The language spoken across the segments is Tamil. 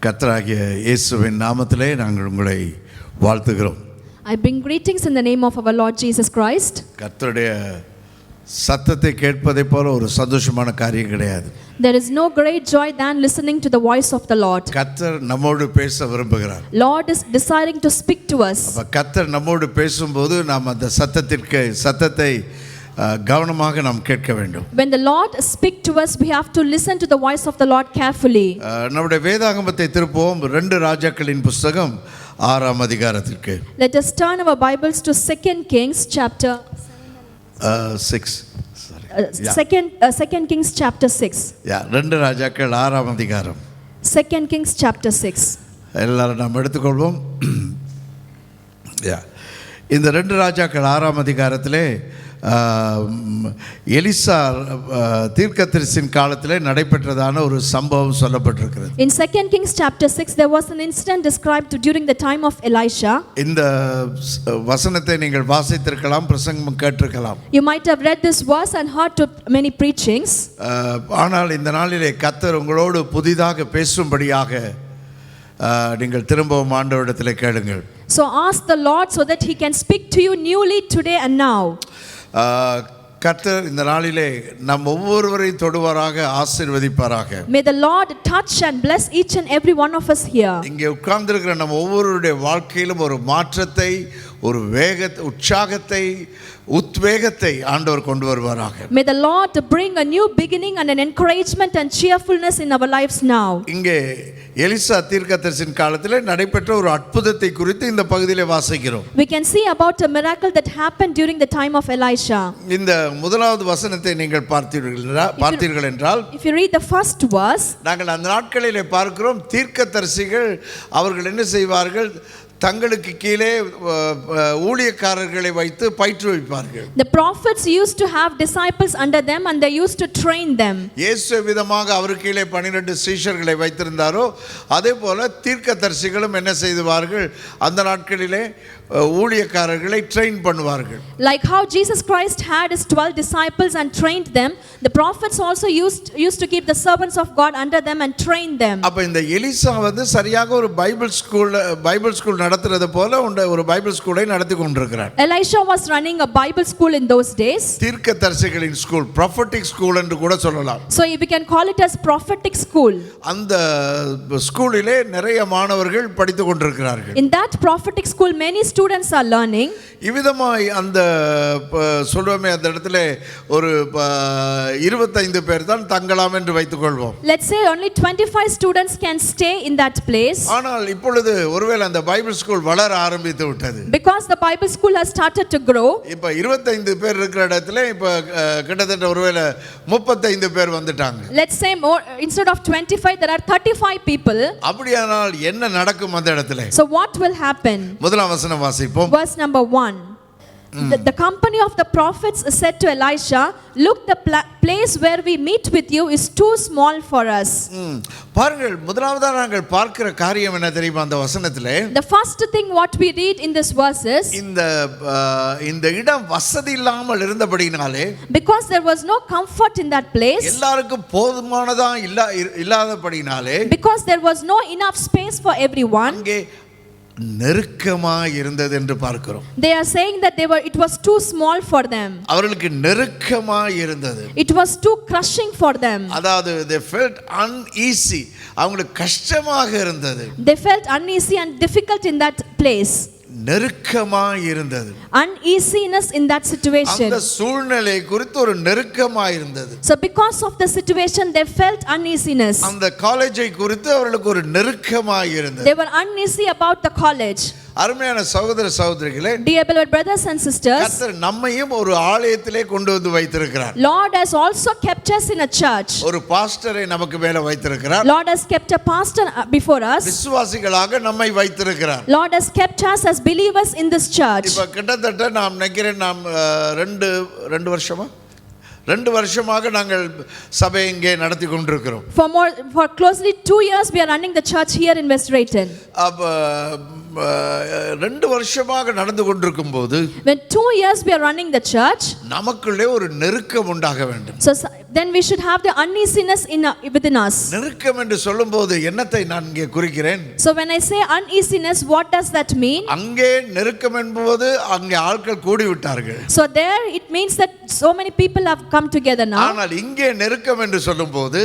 கர்த்தராகிய இயேசுவின் நாமத்திலே நாங்கள் உங்களை வாழ்த்துகிறோம். I bring greetings in the name of our Lord Jesus Christ. கர்த்தருடைய சத்தத்தை கேட்பதைப் போல ஒரு சந்தோஷமான காரியம் கிடையாது. There is no great joy than listening to the voice of the Lord. கர்த்தர் நம்மோடு பேச விரும்புகிறார். Lord is desiring to speak to us. கர்த்தர் நம்மோடு பேசும்போது நாம் அந்த சத்தத்தை கவனமாக நாம் கேட்க வேண்டும். When the Lord speaks to us, we have to listen to the voice of the Lord carefully. நம்முடைய வேதாகமத்தை திருப்புவோம் 2 ராஜாக்களின் புத்தகம் 6ஆம் அதிகாரத்திற்கு. Let us turn our Bibles to 2 Kings chapter 6. Second Kings chapter 6. 2 ராஜாக்கள் 6ஆம் அதிகாரம். 2 Kings chapter 6. எல்லாரும் நாம் எடுத்துக்கொள்வோம். இந்த 2 ராஜாக்கள் 6ஆம் அதிகாரத்திலே எலிசா தீர்க்கதரிசியின் காலத்திலே நடைபெற்றதான ஒரு சம்பவம் சொல்லப்பட்டிருக்கிறது. In 2 Kings chapter 6 there was an incident described during the time of Elisha. இந்த வசனத்தை நீங்கள் வாசித்திருக்கலாம், பிரசங்கம் கேட்டிருக்கலாம். You might have read this verse and heard to many preachings. ஆனால் இந்த நாளிலே கர்த்தர் உங்களோடு புதிதாக பேசும்படியாக நீங்கள் திரும்பவும் ஆண்டவரிடத்திலே கேளுங்கள். So ask the Lord so that he can speak to you newly today and now. கர்த்தர் இந்த நாளிலே நம் ஒவ்வொருவரையும் தொடுவாராக, ஆசீர்வதிப்பாராக. May the Lord touch and bless each and every one of us here. இங்கே உட்கார்ந்திருக்கிற நம்ம ஒவ்வொருவருடைய வாழ்க்கையிலும் ஒரு மாற்றத்தை, ஒரு உற்சாகத்தை, உத்வேகத்தை ஆண்டவர் கொண்டு வருவாராக. May the Lord bring a new beginning and an encouragement and cheerfulness in our lives now. இங்கே எலிசா தீர்க்கதரிசியின் காலத்திலே நடைபெற்ற ஒரு அற்புதத்தை குறித்து இந்த பகுதியிலே வாசிக்கிறோம். We can see about a miracle that happened during the time of Elisha. இந்த முதலாவது வசனத்தை நீங்கள் பார்த்தீர்கள் என்றால், if you read the first verse, நாங்கள் அந்த நாட்களிலே பார்க்கிறோம், தீர்க்கதரிசிகள் அவர்கள் என்ன செய்வார்கள், தங்களுக்கு கீழே ஊழியக்காரர்களை வைத்து பயிற்றுவிப்பார்கள். The prophets used to have disciples under them and they used to train them. இயேசு விதமாக அவருக்கு கீழே 12 சீஷர்களை வைத்திருந்தாரோ அதே போல தீர்க்கதரிசிகளும் என்ன செய்வார்கள், அந்த நாட்களிலே ஊழியக்காரர்களை ட்ரெயின் பண்ணுவார்கள். Like how Jesus Christ had his 12 disciples and trained them, the prophets also used to keep the servants of God under them and train them. அப்ப இந்த எலிசா சரியாக ஒரு பைபிள் ஸ்கூல் நடத்துறது போல ஒரு பைபிள் ஸ்கூலை நடத்தி கொண்டிருக்கிறார். Elisha was running a Bible school in those days. தீர்க்கதரிசிகளின் ஸ்கூல், prophetic ஸ்கூல் என்று கூட சொல்லலாம். So we can call it as prophetic school. அந்த ஸ்கூலிலே நிறைய மாணவர்கள் படித்துக் கொண்டிருக்கிறார்கள். In that prophetic school many students are learning. இவ்விதமாய் அந்த சொல்லுவோமே, அந்த இடத்துல ஒரு 25 பேர் தான் தங்கலாம் என்று வைத்துக்கொள்வோம். Let's say only 25 students can stay in that place. ஆனால் இப்பொழுது ஒருவேளை அந்த பைபிள் ஸ்கூல் வளர ஆரம்பித்து விட்டது. Because the Bible school has started to grow. இப்ப 25 பேர் இருக்கிற இடத்துல இப்ப கிட்டத்தட்ட ஒருவேளை 35 பேர் வந்துட்டாங்க. Let's say more, instead of 25 there are 35 people. அப்படியானால் என்ன நடக்கும் அந்த இடத்துல? So what will happen? முதலாம் வசனம் வாசிப்போம். Verse number 1. The company of the prophets said to Elisha, look, the place where we meet with you is too small for us. பாருங்கள், முதலாவதா நாங்கள் பார்க்கிற காரியம் என்ன தெரியுமா அந்த வசனத்திலே? The first thing what we read in this verse is, இந்த இடம் வசதி இல்லாமல் இருந்தபடினாலே, because there was no comfort in that place, எல்லாருக்கும் போதுமானதா இல்லாதபடினாலே, because there was no enough space for everyone, அங்கே நெருக்கமாக இருந்தது என்று பார்க்கிறோம். They are saying that it was too small for them. அவர்களுக்கு நெருக்கமாக இருந்தது. It was too crushing for them. அதாவது they felt uneasy, அவங்களுக்கு கஷ்டமாக இருந்தது. They felt uneasy and difficult in that place. நெருக்கமாக இருந்தது. Uneasiness in that situation. அந்த சூழ்நிலை குறித்து ஒரு நெருக்கமாக இருந்தது. So because of the situation they felt uneasiness. அந்த காலேஜை குறித்து அவர்களுக்கு ஒரு நெருக்கமாக இருந்தது. They were uneasy about the college. அருமையான சகோதர சகோதரிகளே, dear beloved brothers and sisters, கர்த்தர் நம்மையும் ஒரு ஆலயத்திலே கொண்டு வந்து வைத்திருக்கிறார். Lord has also kept us in a church. ஒரு பாஸ்டரை நமக்கு மேல வைத்திருக்கிறார். Lord has kept a pastor before us. விசுவாசிகளாக நம்மை வைத்திருக்கிறார். Lord has kept us as believers in this church. இப்ப கிட்டத்தட்ட நாம் நினைக்கிறேன், நாம் 2 வருஷமாக நாங்கள் சபை இங்கே நடத்தி கொண்டிருக்கிறோம். For closely 2 years we are running the church here in West Drayton. அப்ப 2 வருஷமாக நடந்து கொண்டிருக்கும் போது when 2 years we are running the church, நமக்குள்ளே ஒரு நெருக்கம் உண்டாக வேண்டும். so then we should have the uneasiness within us. நெருக்கம் என்று சொல்லும்போது என்னத்தை நான் இங்கே குறிக்கிறேன்? So when I say uneasiness, what does that mean? அங்கே நெருக்கம் என்பது அங்கே ஆட்கள் கூடி விட்டார்கள். So there it means that so many people have come together now. ஆனால் இங்கே நெருக்கம் என்று சொல்லும்போது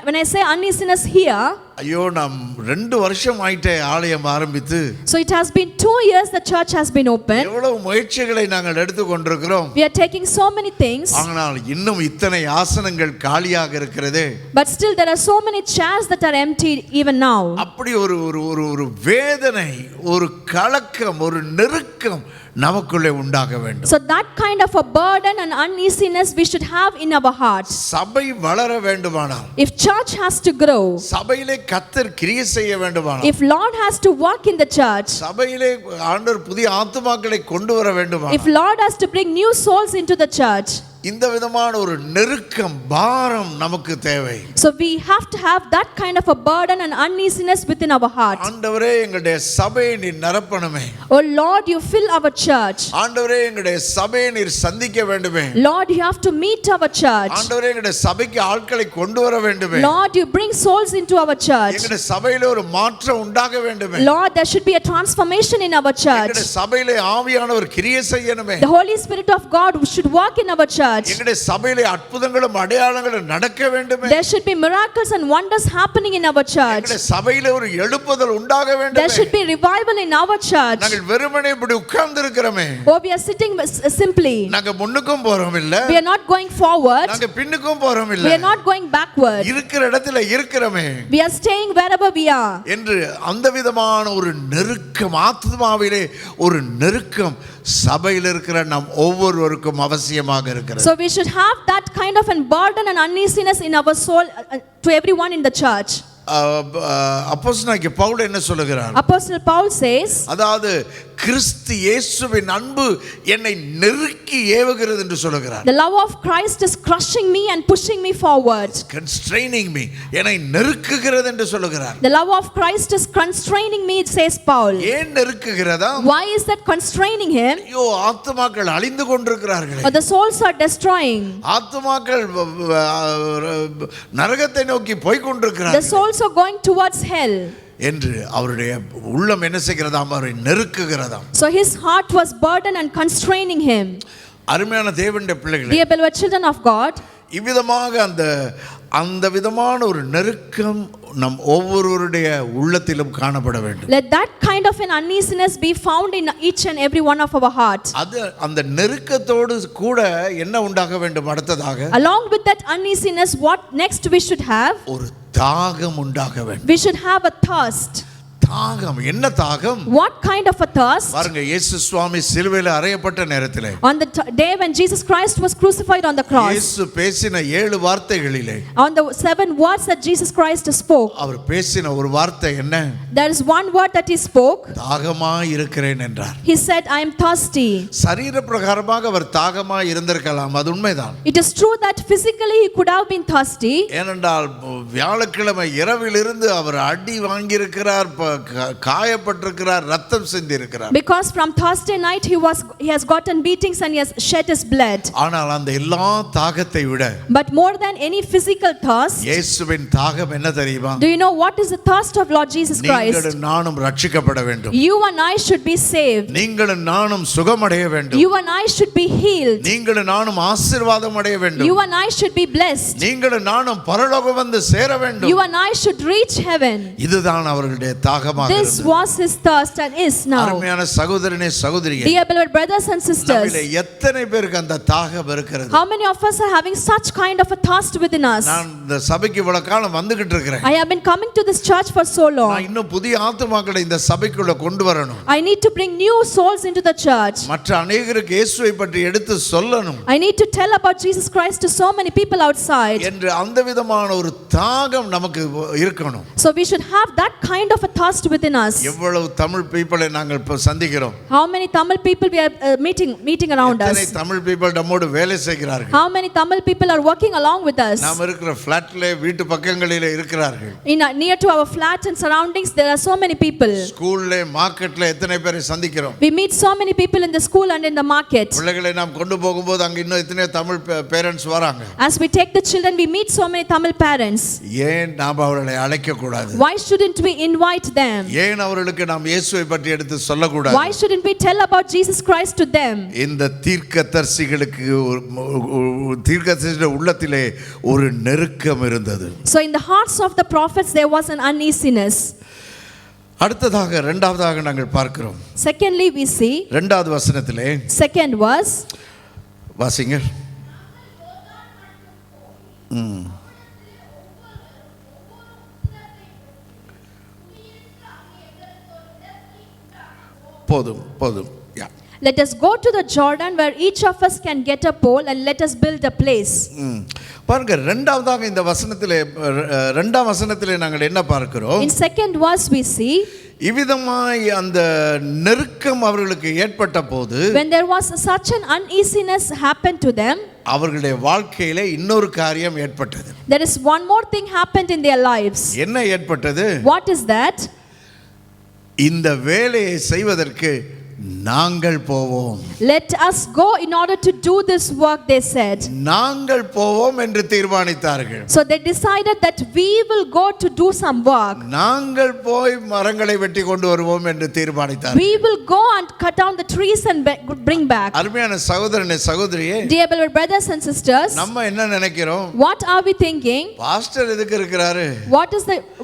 When I say uneasiness here, ஐயோ நாம் 2 வருஷம் ஆயிட்டே ஆலயம் ஆரம்பித்து, so it has been 2 years the church has been open. எவ்வளவு முயற்சிகளை நாங்கள் எடுத்து கொண்டிருக்கிறோம். We are taking so many things. ஆனால் இன்னும் இத்தனை ஆசனங்கள் காலியாக இருக்கிறதே. But still there are so many chairs that are empty even now. அப்படி ஒரு வேதனை, ஒரு கலக்கம், ஒரு நெருக்கம் நமக்குள்ளே உண்டாக வேண்டும். So that kind of a burden and uneasiness we should have in our hearts. சபை வளர வேண்டுமானால், If church has to grow, சபையிலே கர்த்தர் கிரியை செய்ய வேண்டுமானால், if Lord has to work in the church, சபையிலே ஆண்டவர் புதிய ஆத்துமாக்களை கொண்டு வர வேண்டுமானால், if Lord has to bring new souls into the church, இந்த விதமான ஒரு நெருக்கம், பாரம் நமக்கு தேவை. so we have to have that kind of a burden and uneasiness within our heart. ஆண்டவரே எங்களுடைய சபையை நீர் நிரப்பணுமே. Oh Lord, you fill our church. ஆண்டவரே எங்களுடைய சபையை நீர் சந்திக்க வேண்டுமே. Lord, you have to meet our church. ஆண்டவரே எங்களுடைய சபைக்கு ஆட்களை கொண்டு வர வேண்டுமே. Lord, you bring souls into our church. எங்களுடைய சபையிலே ஒரு மாற்றம் உண்டாக வேண்டுமே. Lord, there should be a transformation in our church. எங்களுடைய சபையிலே ஆவியானவர் கிரியை செய்யணுமே. The Holy Spirit of God should work in our church. எங்களுடைய சபையிலே அற்புதங்களும் அடையாளங்களும் நடக்க வேண்டுமே. There should be miracles and wonders happening in our church. எங்களுடைய சபையிலே ஒரு எழுப்புதல் உண்டாக வேண்டுமே. There should be revival in our church. நாங்கள் வெறுமனே இப்படி உட்கார்ந்து இருக்கிறோமே. Oh, we are sitting simply. நாங்க முன்னுக்கும் போறோம் இல்ல. We are not going forward. நாங்க பின்னுக்கும் போறோம் இல்ல. We are not going backward. இருக்கிற இடத்துல இருக்கிறோமே. We are staying wherever we are. என்று அந்த விதமான ஒரு நெருக்கம், ஆத்மாவிலே ஒரு நெருக்கம் சபையில் இருக்கிற நம் ஒவ்வொருவருக்கும் அவசியமாக இருக்கிறது. So we should have that kind of a burden and uneasiness in our soul to everyone in the church. அப்போஸ்தலனாகிய பவுல் என்ன சொல்லுகிறார்? Apostle Paul says, அதாவது கிறிஸ்து இயேசுவின் அன்பு என்னை நெருக்கி ஏவுகிறது என்று சொல்லுகிறார். the love of Christ is crushing me and pushing me forward. Constraining me, என்னை நெருக்குகிறது என்று சொல்லுகிறார். The love of Christ is constraining me, says Paul. ஏன் நெருக்குகிறதா? Why is that constraining him? ஐயோ, ஆத்துமாக்கள் அழிந்து கொண்டிருக்கிறார்கள். Or the souls are destroying. ஆத்துமாக்கள் நரகத்தை நோக்கி போய் கொண்டிருக்கிறார்கள். The souls are going towards hell. என்று அவருடைய உள்ளம் என்ன செய்கிறதாம்? அவரை நெருக்குகிறதாம். So his heart was burdened and constraining him. அருமையான தேவனுடைய பிள்ளைகளே, Dear beloved children of God, இவ்விதமாக அந்த விதமான ஒரு நெருக்கம் நம் ஒவ்வொருவருடைய உள்ளத்திலும் காணப்பட வேண்டும். let that kind of an uneasiness be found in each and every one of our hearts. அது அந்த நெருக்கத்தோடு கூட என்ன உண்டாக வேண்டும்? அடுத்ததாக, Along with that uneasiness, what next we should have? ஒரு தாகம் உண்டாக வேண்டும். We should have a thirst. தாகம். என்ன தாகம்? What kind of a thirst? பாருங்க, இயேசு சுவாமி சிலுவையில் அறையப்பட்ட நேரத்திலே, On the day when Jesus Christ was crucified on the cross, இயேசு பேசின 7 வார்த்தைகளிலே, on the 7 words that Jesus Christ spoke, அவர் பேசின ஒரு வார்த்தை என்ன? there is one word that he spoke. தாகமாய் இருக்கிறேன் என்றார். He said, I am thirsty. சரீர பிரகாரமாக அவர் தாகமாய் இருந்திருக்கலாம், அது உண்மைதான். It is true that physically he could have been thirsty. ஏனென்றால் வியாழக்கிழமை இரவிலிருந்து அவர் அடி வாங்கியிருக்கிறார், காயப்பட்டிருக்கிறார், ரத்தம் சிந்தி இருக்கிறார். Because from Thursday night he has gotten beatings and he has shed his blood. ஆனால் அந்த எல்லா தாகத்தை விட, But more than any physical thirst, இயேசுவின் தாகம் என்ன தெரியுமா? do you know what is the thirst of Lord Jesus Christ? நீங்களும் நானும் ரட்சிக்கப்பட வேண்டும். You and I should be saved. நீங்களும் நானும் சுகமடைய வேண்டும். You and I should be healed. நீங்களும் நானும் ஆசீர்வாதம் அடைய வேண்டும். You and I should be blessed. நீங்களும் நானும் பரலோகம் வந்து சேர வேண்டும். You and I should reach heaven. இதுதான் அவர்களுடைய தாகமாக This இருந்தது. was his thirst and is now. அருமையான சகோதரனே, சகோதரியே, Dear beloved brothers and sisters, நம்மிலே எத்தனை பேருக்கு அந்த தாகம் இருக்கிறது? how many of us are having such kind of a thirst within us? நான் இந்த சபைக்கு இவ்வளவு காலம் வந்துகிட்டு இருக்கிறேன். I have been coming to this church for so நான் long. இன்னும் புதிய ஆத்துமாக்களை இந்த சபைக்குள்ள கொண்டு வரணும். I need to bring new souls into the church. மற்ற அநேகருக்கு இயேசுவை பற்றி எடுத்து சொல்லணும் I need to tell about Jesus Christ to so many people outside. என்று அந்த விதமான ஒரு தாகம் நமக்கு இருக்கணும். So we should have that kind of a thirst trust within us. எவ்வளவு தமிழ் பீப்பிளை நாங்கள் இப்ப சந்திக்கிறோம். How many Tamil people we are meeting around எத்தனை us? தமிழ் பீப்பிள் நம்மோடு வேலை செய்கிறார்கள். How many Tamil people are working along with us? நாம் இருக்கிற ஃபிளாட்ல வீட்டு பக்கங்களிலே இருக்கிறார்கள். Near to our flat and surroundings, there are so many people. ஸ்கூல்ல மார்க்கெட்ல எத்தனை பேரை சந்திக்கிறோம். We meet so many people in the school and in the market. பிள்ளைகளை நாம் கொண்டு போகும்போது அங்க இன்னும் எத்தனை தமிழ் பேரண்ட்ஸ் வராங்க. As we take the children, we meet so many Tamil parents. ஏன் நாம் அவர்களை அழைக்க கூடாது? Why shouldn't we invite them? ஏன் அவர்களுக்கு நாம் இயேசுவை பற்றி எடுத்து சொல்லக்கூடாது? Why shouldn't we tell about Jesus Christ to them? இந்த தீர்க்கதரிசிகளுக்கு தீர்க்கதரிசிகளுடைய உள்ளத்திலே ஒரு நெருக்கம் இருந்தது. So in the hearts of the prophets there was an uneasiness. அடுத்ததாக இரண்டாவதாக நாங்கள் பார்க்கிறோம். Secondly, we see இரண்டாவது வசனத்திலே second verse. வாசிங்க. போதும். Let us go to the Jordan where each of us can get a pole and let us build a place. பாருங்க, இரண்டாவதாக இந்த வசனத்திலே இரண்டாம் வசனத்திலே நாங்கள் என்ன பார்க்கிறோம்? In second verse we see இவ்விதமாய் அந்த நெருக்கம் அவர்களுக்கு ஏற்பட்ட போது when there was such an uneasiness happened to them, அவர்களுடைய வாழ்க்கையிலே இன்னொரு காரியம் ஏற்பட்டது. there is one more thing happened in their lives. என்ன ஏற்பட்டது? What is that? இந்த வேலையை செய்வதற்கு நாங்கள் போவோம். Let us go in order to do this work, they said. நாங்கள் போவோம் என்று தீர்மானித்தார்கள். So they decided that we will go to do some work. நாங்கள் போய் மரங்களை வெட்டி கொண்டு வருவோம் என்று தீர்மானித்தார்கள். We will go and cut down the trees and bring back. அருமையான சகோதரனே சகோதரியே, Dear beloved brothers and sisters, நம்ம என்ன நினைக்கிறோம்? what are we thinking? Pastor எதுக்கு இருக்கிறாரு?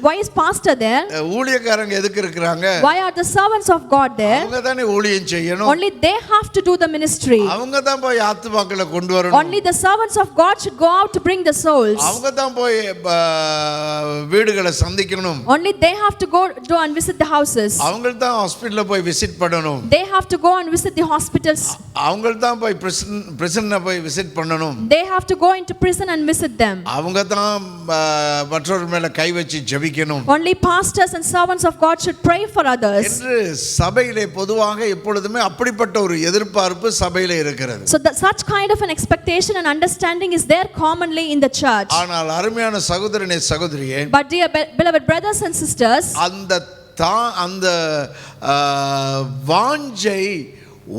Why is pastor there? ஊழியக்காரங்க எதுக்கு இருக்கிறாங்க? Why are the servants of God there? அவங்க தானே ஊழியம் செய்யணும். Only they have to do the ministry. அவங்க தான் போய் ஆத்துமாக்களை கொண்டு வரணும். Only the servants of God should go out to bring the souls. அவங்க தான் போய் வீடுகளை சந்திக்கணும். Only they have to go and visit the houses. அவங்க தான் ஹாஸ்பிடல்ல போய் விசிட் பண்ணணும். They have to go and visit the hospitals. அவங்க தான் போய் பிரிசன்ல போய் விசிட் பண்ணணும். They have to go into prison and visit them. அவங்க தான் மற்றவர்கள் மேல கை வச்சு ஜெபிக்கணும். Only pastors and servants of God should pray for others. என்று சபையிலே பொதுவாக எப்பொழுதுமே அப்படிப்பட்ட ஒரு எதிர்பார்ப்பு சபையிலே இருக்கிறது. So such kind of an expectation and understanding is there commonly in the church. ஆனால் அருமையான சகோதரனே சகோதரியே, But dear beloved brothers and sisters, அந்த வாஞ்சை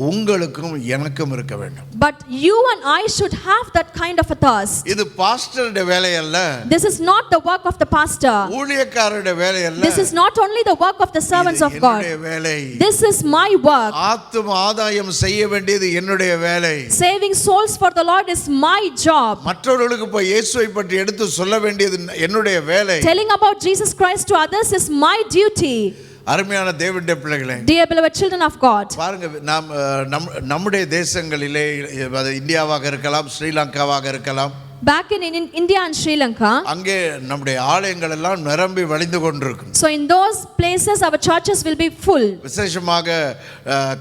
உங்களுக்கும் எனக்கும் இருக்க வேண்டும். but you and I should have that kind of a thirst. இது பாஸ்டருடைய வேலை அல்ல. This is not the work of the pastor. ஊழியக்காரருடைய வேலை அல்ல. This is not only the work of the servants of God. என்னுடைய வேலை. This is my work. ஆத்தும ஆதாயம் செய்ய வேண்டியது என்னுடைய வேலை. Saving souls for the Lord is my job. மற்றவர்களுக்கு போய் இயேசுவை பற்றி எடுத்து சொல்ல வேண்டியது என்னுடைய வேலை. Telling about Jesus Christ to others is my duty. அருமையான தேவனுடைய பிள்ளைகளே, Dear beloved children of God, பாருங்க, நம்முடைய தேசங்களிலே இந்தியாவாக இருக்கலாம், ஸ்ரீலங்காவாக இருக்கலாம், back in India and Sri Lanka, அங்கே நம்முடைய ஆலயங்கள் எல்லாம் நிரம்பி வழிந்து கொண்டிருக்கும். so in those places our churches will be full. விசேஷமாக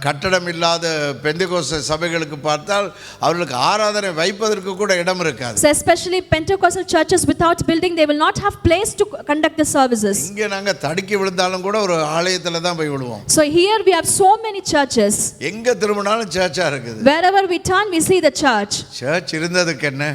கட்டடம் இல்லாத பெந்தெகோஸ்தே சபைகளுக்கு பார்த்தால் அவர்களுக்கு ஆராதனை வைப்பதற்கு கூட இடம் இருக்காது. So especially Pentecostal churches without building, they will not have place to conduct the services. இங்கே நாங்க தடுக்கி விழுந்தாலும் கூட ஒரு ஆலயத்துல தான் போய் விழுவோம். So here we have so many churches. எங்க திரும்பினாலும் சர்ச்சா இருக்குது. Wherever we turn we see the church. Church இருந்ததுக்கு என்ன?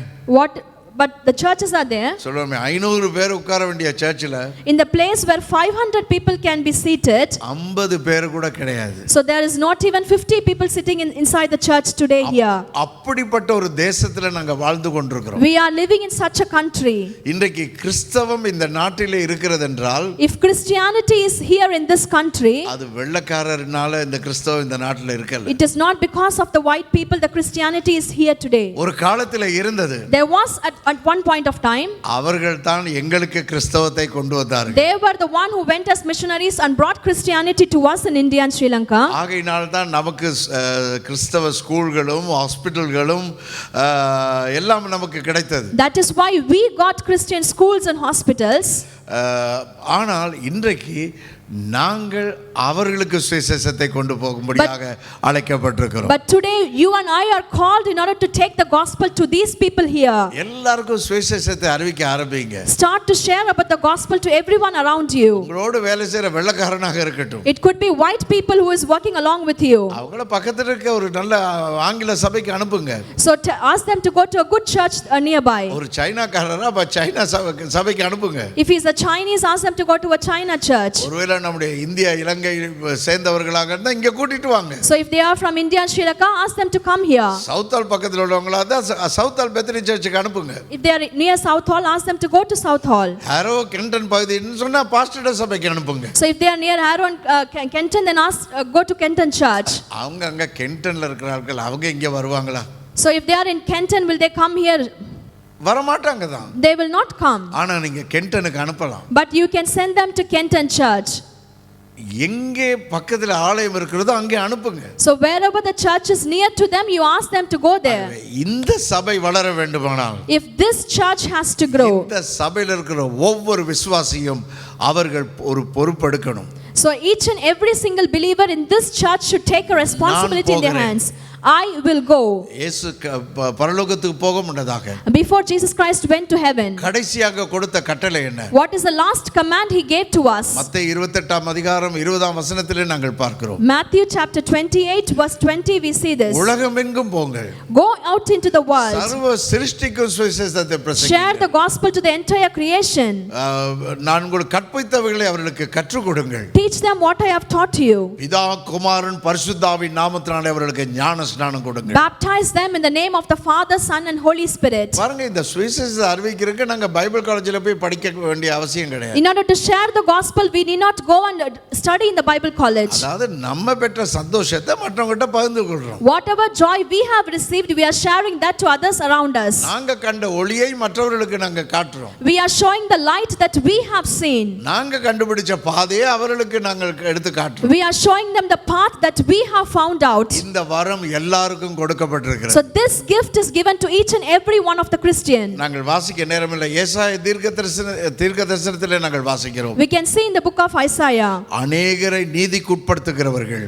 But the churches are there. சொல்லுவோமே 500 பேர் உட்கார வேண்டிய சர்ச்சில் In the place where 500 people can be seated, 50 பேர் கூட கிடையாது. so there is not even 50 people sitting inside the church today here. அப்படிப்பட்ட ஒரு தேசத்துல நாங்க வாழ்ந்து கொண்டிருக்கிறோம். We are living in such a country. இன்றைக்கு கிறிஸ்தவம் இந்த நாட்டிலே இருக்கிறது என்றால், If Christianity is here in this country, அது வெள்ளைக்காரர்னால இந்த கிறிஸ்தவம் இந்த நாட்டில் இருக்கல. it is not because of the white people the Christianity is here today. ஒரு காலத்துல இருந்தது. There was at one point of time, அவர்கள் தான் எங்களுக்கு கிறிஸ்தவத்தை கொண்டு வந்தார்கள். they were the one who went as missionaries and brought Christianity to us in India and Sri Lanka. ஆகையினால் தான் நமக்கு கிறிஸ்தவ ஸ்கூல்களும் ஹாஸ்பிடல்களும் எல்லாம் நமக்கு கிடைத்தது. That is why we got Christian schools and hospitals. ஆனால் இன்றைக்கு நாங்கள் அவர்களுக்கு சுவிசேஷத்தை கொண்டு போகும்படியாக அழைக்கப்பட்டிருக்கிறோம். But today you and I are called in order to take the gospel to these people here. எல்லாருக்கும் சுவிசேஷத்தை அறிவிக்க ஆரம்பிங்க. Start to share about the gospel to everyone around you. உங்களோட வேலை செய்யற வெள்ளைக்காரனாக இருக்கட்டும். It could be white people who is working along with you. அவங்கள பக்கத்துல இருக்க ஒரு நல்ல ஆங்கில சபைக்கு அனுப்புங்க. So ask them to go to a good church nearby. ஒரு சைனாக்காரரா சைனா சபைக்கு அனுப்புங்க. If he's a Chinese, ask them to go to a China church. ஒருவேளை நம்முடைய இந்தியா இலங்கை சேர்ந்தவர்களாக இருந்தா இங்க கூட்டிட்டு வாங்க. So if they are from India and Sri Lanka, ask them to come here. South hall பக்கத்துல உள்ளவங்களா தான் சவுத் ஹால் பெத்னி சர்ச்சுக்கு அனுப்புங்க. If they are near South Hall, ask them to go to South Hall. Harrow Kenton பகுதின்னு சொன்னா பாஸ்டர் சபைக்கு அனுப்புங்க. So if they are near Harrow and Kenton, then ask go to Kenton Church. அவங்க அங்க கென்டன்ல இருக்கிறார்கள், அவங்க இங்க வருவாங்களா? So if they are in Kenton, will they come here? வர மாட்டாங்க தான். They will not come. ஆனா நீங்க கென்டனுக்கு அனுப்பலாம். But you can send them to Kenton Church. எங்கே பக்கத்துல ஆலயம் இருக்கிறதோ அங்கே அனுப்புங்க. So wherever the church is near to them, you ask them to go there. இந்த சபை வளர வேண்டுமானால், If this church has to grow, இந்த சபையில் இருக்கிற ஒவ்வொரு விசுவாசியும் அவர்கள் ஒரு பொறுப்பெடுக்கணும். so each and every single believer in this church should take a responsibility in their hands. I will go. இயேசு பரலோகத்துக்கு போக முன்னதாக, Before Jesus Christ went to heaven, கடைசியாக கொடுத்த கட்டளை என்ன? what is the last command he gave to us? மத்தேயு 28 அதிகாரம் 20 வசனத்திலே நாங்கள் பார்க்கிறோம். Matthew chapter 28 verse 20 we see this. உலகமெங்கும் போங்கள், Go out into the world, சர்வ சிருஷ்டிக்கும் சுவிசேஷத்தை share பிரசங்கியுங்கள், the gospel to the entire creation, நான் உங்களுக்கு கற்பித்தவைகளை அவர்களுக்கு கற்றுக் கொடுங்கள், teach them what I have taught you, பிதா குமாரன் பரிசுத்தாவின் நாமத்தினாலே அவர்களுக்கு ஞான ஸ்நானம் கொடுங்கள், baptize them in the name of the Father, Son and Holy Spirit. பாருங்க, இந்த சுவிசேஷத்தை அறிவிக்கிறதுக்கு நாங்க பைபிள் காலேஜில் போய் படிக்க வேண்டிய அவசியம் கிடையாது. In order to share the gospel, we need not go and study in the Bible college. அதாவது நம்ம பெற்ற சந்தோஷத்தை மற்றவங்ககிட்ட பகிர்ந்து கொள்றோம். Whatever joy we have received, we are sharing that to others around us. நாங்க கண்ட ஒளியை மற்றவர்களுக்கு நாங்க காட்டுறோம். We are showing the light that we have seen. நாங்க கண்டுபிடிச்ச பாதையை அவர்களுக்கு நாங்கள் எடுத்து காட்டுறோம். We are showing them the path that we have found out. இந்த வரம் எல்லாருக்கும் கொடுக்கப்பட்டிருக்கிறது. So this gift is given to each and every one of the Christian. நாங்கள் வாசிக்க நேரமில்லை. ஏசாயா தீர்க்கதரிசனத்திலே நாங்கள் வாசிக்கிறோம். We can see in the book of Isaiah. அநேகரை நீதிக்குட்படுத்துகிறவர்கள்,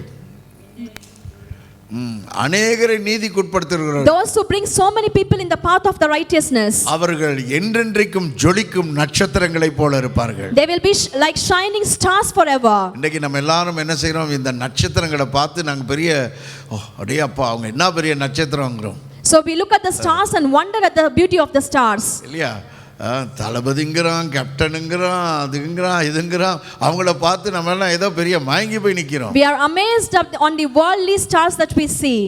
அநேகரை நீதிக்குட்படுத்துகிறவர்கள், Those who bring so many people in the path of the righteousness, அவர்கள் என்றென்றைக்கும் ஜொலிக்கும் நட்சத்திரங்களைப் போல இருப்பார்கள். they will be like shining stars forever. இன்னைக்கு நம்ம எல்லாரும் என்ன செய்றோம்? இந்த நட்சத்திரங்களை பார்த்து நாங்க பெரிய அடே அப்பா அவங்க என்ன பெரிய நட்சத்திரம்ங்கறோம். So we look at the stars and wonder at the beauty of the stars. இல்லையா? தளபதிங்கிறான், கேப்டனுங்கிறான், அதுங்கிறான், இதுங்கிறான், அவங்கள பார்த்து நம்ம எல்லாம் ஏதோ பெரிய மயங்கி போய் நிக்கிறோம். We are amazed on the worldly stars that we see.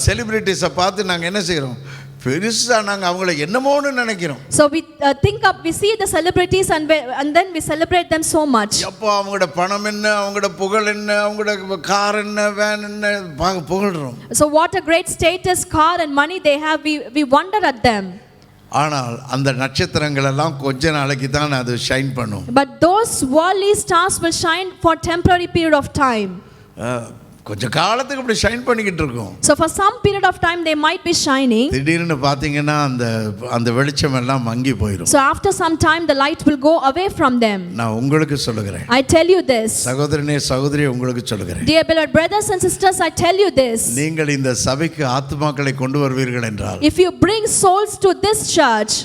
செலிபிரிட்டிஸை பார்த்து நாங்க என்ன செய்றோம்? பெருசா நாங்க அவங்கள என்னமோன்னு நினைக்கிறோம். So we we see the celebrities and then we celebrate them so much. அப்போ அவங்களோட பணம் என்ன, அவங்களோட புகழ் என்ன, அவங்களோட கார் என்ன, வேன் என்ன புகழ்றோம். So what a great status, car and money they have, we wonder at them. ஆனால் அந்த நட்சத்திரங்கள் எல்லாம் கொஞ்ச நாளைக்கு தான் அது ஷைன் பண்ணும். But those worldly stars will shine for temporary period of time. கொஞ்ச காலத்துக்கு அப்படி ஷைன் பண்ணிக்கிட்டு இருக்கும். So for some period of time they might be shining. திடீர்னு பாத்தீங்கன்னா அந்த வெளிச்சம் எல்லாம் மங்கி போயிடும். So after some time the light will go away from them. நான் உங்களுக்கு சொல்லுகிறேன். I tell you this. சகோதரனே சகோதரி உங்களுக்கு சொல்லுகிறேன். Dear beloved brothers and sisters, I tell you this. நீங்கள் இந்த சபைக்கு ஆத்துமாக்களை கொண்டு வருவீர்கள் என்றால், If you bring souls to this church,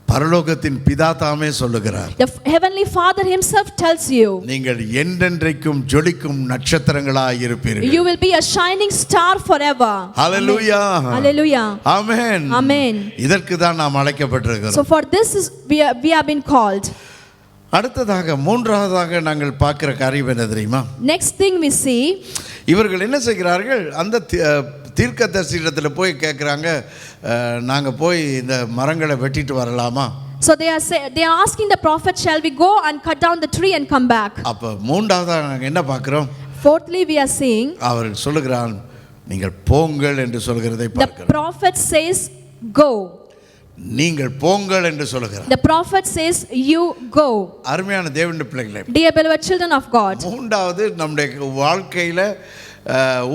பரலோகத்தின் பிதா தாமே சொல்லுகிறார், the heavenly Father himself tells you, நீங்கள் என்றென்றைக்கும் ஜொலிக்கும் நட்சத்திரங்களாய் இருப்பீர்கள். you will be a shining star forever. Hallelujah. Hallelujah. Amen. Amen. இதற்கு தான் நாம் அழைக்கப்பட்டிருக்கிறோம். So for this is we have been called. அடுத்ததாக மூன்றாவதாக நாங்கள் பார்க்கிற காரியம் என்ன தெரியுமா? Next thing we see, இவர்கள் என்ன செய்கிறார்கள்? அந்த தீர்க்கதரிசியிடத்தில் போய் கேட்குறாங்க, நாங்கள் போய் இந்த மரங்களை வெட்டிட்டு வரலாமா? so they are asking the prophet, shall we go and cut down the tree and come back? அப்போ மூன்றாவதாக நாங்கள் என்ன பார்க்கிறோம்? Fourthly we are seeing, அவர் சொல்லுகிறான், நீங்கள் போங்கள் என்று சொல்கிறதை the பார்க்கிறோம். prophet says go. நீங்கள் போங்கள் என்று சொல்லுகிறார். The prophet says you go. அருமையான தேவனுடைய பிள்ளைகளே, Dear beloved children of God, மூன்றாவது நம்முடைய வாழ்க்கையில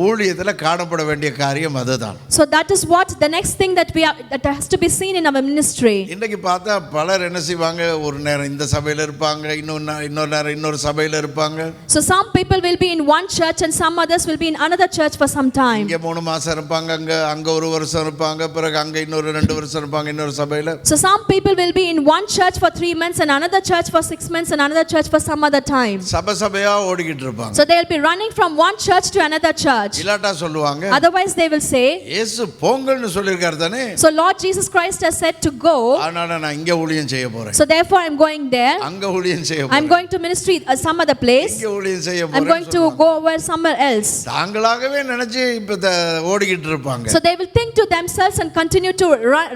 ஊழியத்தில் காணப்பட வேண்டிய காரியம் அதுதான். So that is what the next thing that that has to be seen in our ministry. இன்றைக்கு பார்த்தா பலர் என்ன செய்வாங்க, ஒரு நேரம் இந்த சபையில் இருப்பாங்க, இன்னொரு நேரம் இன்னொரு சபையில் இருப்பாங்க. So some people will be in one church and some others will be in another church for some time. இங்கே 3 மாசம் இருப்பாங்க, அங்க ஒரு வருஷம் இருப்பாங்க, பிறகு அங்க இன்னொரு 2 வருஷம் இருப்பாங்க இன்னொரு சபையில். So some people will be in one church for 3 months and another church for 6 months and another church for some other time. சபையா ஓடிக்கிட்டு இருப்பாங்க. So they will be running from one church to another church. இல்லாட்டா சொல்லுவாங்க, Otherwise they will say, இயேசு போங்கள்னு சொல்லிருக்காரு தானே, so Lord Jesus Christ has said to go, ஆனா நான் இங்க ஊழியம் செய்ய போறேன், so therefore I'm going there, அங்க ஊழியம் செய்ய I'm போறேன், going to ministry some other place, இங்க ஊழியம் செய்ய I'm போறேன், going to go over somewhere else. தாங்களாகவே நினைச்சு இப்ப ஓடிக்கிட்டு இருப்பாங்க. So they will think to themselves and continue to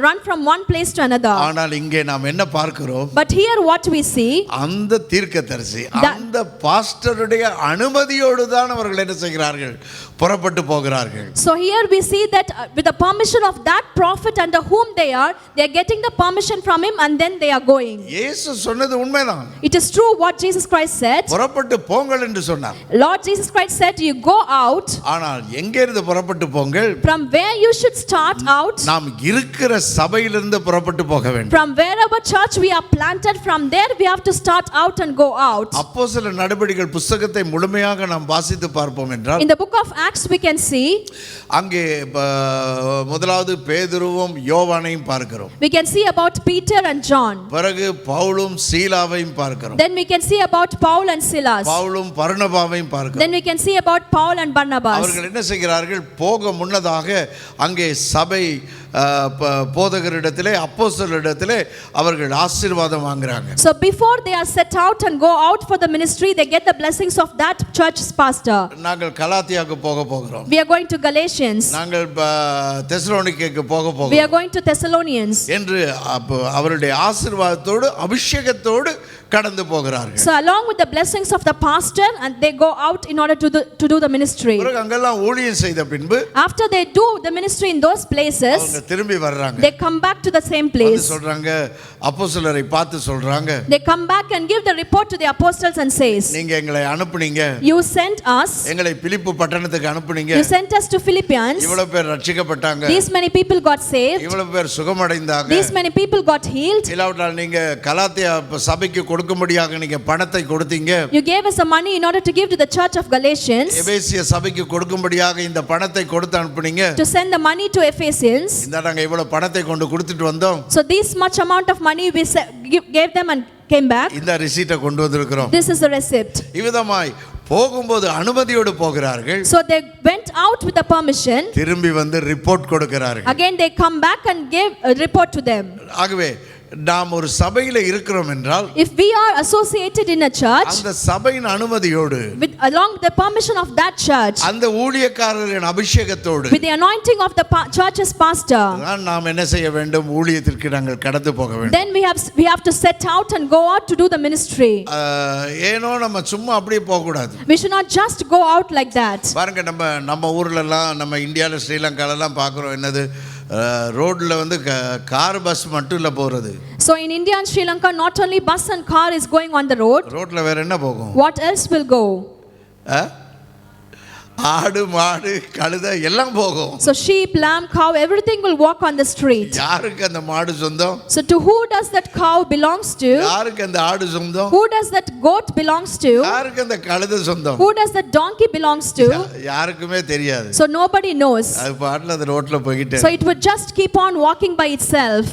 run from one place to another. ஆனால் இங்கே நாம் என்ன பார்க்கிறோம், But here what we see, அந்த தீர்க்கதரிசி அந்த பாஸ்டருடைய அனுமதியோடு தான் அவர்கள் என்ன செய்கிறார்கள், புறப்பட்டு போகிறார்கள். so here we see that with the permission of that prophet under whom they are getting the permission from him and then they are going. இயேசு சொன்னது உண்மைதான். It is true what Jesus Christ said. புறப்பட்டு போங்கள் என்று சொன்னார். Lord Jesus Christ said you go out. ஆனால் எங்கே இருந்து புறப்பட்டு போங்கள், from where you should start out, நாம் இருக்கிற சபையிலிருந்து புறப்பட்டு போக வேண்டும். from wherever church we are planted, from there we have to start out and go out. அப்போஸ்தலர் நடபடிகள் புத்தகத்தை முழுமையாக நாம் வாசித்து பார்ப்போம் என்றால், in the book of Acts we can see, அங்கே முதலாவது பேதுருவும் யோவானையும் பார்க்கிறோம். we can see about Peter and John. பிறகு பவுலும் சீலாவையும் பார்க்கிறோம். then we can see about Paul and Silas. பவுலும் பர்னபாவையும் பார்க்கிறோம். then we can see about Paul and Barnabas. அவர்கள் என்ன செய்கிறார்கள், போக முன்னதாக அங்கே சபை போதகரிடத்திலே அப்போஸ்தலரிடத்திலே அவர்கள் ஆசீர்வாதம் வாங்குறாங்க. so before they are set out and go out for the ministry, they get the blessings of that church's pastor. நாங்கள் கலாத்தியாவுக்கு போகிறோம், we are going to Galatians, நாங்கள் தெசலோனிக்கேக்கு போகிறோம், we are going to Thessalonians என்று அவருடைய ஆசீர்வாதத்தோடு அபிஷேகத்தோடு கடந்து போகிறார்கள். so along with the blessings of the pastor and they go out in order to do the ministry. பிறகு அங்கெல்லாம் ஊழியம் செய்த பின்பு after they do the ministry in those places, அவங்க திரும்பி வர்றாங்க. they come back to the same place. சொல்றாங்க, அப்போஸ்தலரை பார்த்து சொல்றாங்க, they come back and give the report to the apostles and says, நீங்க எங்களை அனுப்புனீங்க, you sent us, எங்களை பிலிப்பு பட்டணத்துக்கு அனுப்புனீங்க, you sent us to Philippians, இவ்வளவு பேர் ரட்சிக்கப்பட்டாங்க, these many people got saved, இவ்வளவு பேர் சுகமடைந்தாங்க, these many people got healed, இல்லாவிட்டால் நீங்க கலாத்தியா சபைக்கு கொடுக்கும்படியாக நீங்க பணத்தை கொடுத்தீங்க, you gave us the money in order to give to the church of Galatians, எபேசிய சபைக்கு கொடுக்கும்படியாக இந்த பணத்தை கொடுத்து அனுப்புனீங்க, to send the money to Ephesians, இந்த நாங்க இவ்வளவு பணத்தை கொண்டு கொடுத்துட்டு வந்தோம், so this much amount of money we gave them and came back, இந்த ரிசீட்டை கொண்டு வந்திருக்கிறோம். this is the receipt. இவ்விதமாய் போகும்போது அனுமதியோடு போகிறார்கள், so they went out with the permission, திரும்பி வந்து ரிப்போர்ட் கொடுக்கிறார்கள். again they come back and gave a report to them. ஆகவே நாம் ஒரு சபையில இருக்கிறோம் என்றால், if we are associated in a church, அந்த சபையின் அனுமதியோடு, with along the permission of that church, அந்த ஊழியக்காரரின் அபிஷேகத்தோடு, with the anointing of the church's pastor, நாம் என்ன செய்ய வேண்டும், ஊழியத்திற்கு நாங்கள் கடந்து போக வேண்டும். then we have to set out and go out to do the ministry. ஏனோ நம்ம சும்மா அப்படியே போக கூடாது. we should not just go out like that. பாருங்க, நம்ம ஊர்ல எல்லாம், நம்ம இந்தியால ஸ்ரீலங்கால எல்லாம் பார்க்கிறோம், என்னது ரோட்ல வந்து கார் பஸ் மட்டும் இல்ல போறது. so in India and Sri Lanka, not only bus and car is going on the road, ரோட்ல வேற என்ன போகும், what else will go? ஆடு மாடு கழுதை எல்லாம் போகும். so sheep, lamb, cow, everything will walk on the street. யாருக்கு அந்த மாடு சொந்தம், so to who does that cow belongs to? யாருக்கு அந்த ஆடு சொந்தம், who does that goat belongs to? யாருக்கு அந்த கழுதை சொந்தம், who does that donkey belongs to? யாருக்குமே தெரியாது. so nobody knows. அது பாட்டுல அந்த ரோட்ல போயிட்டே, so it would just keep on walking by itself.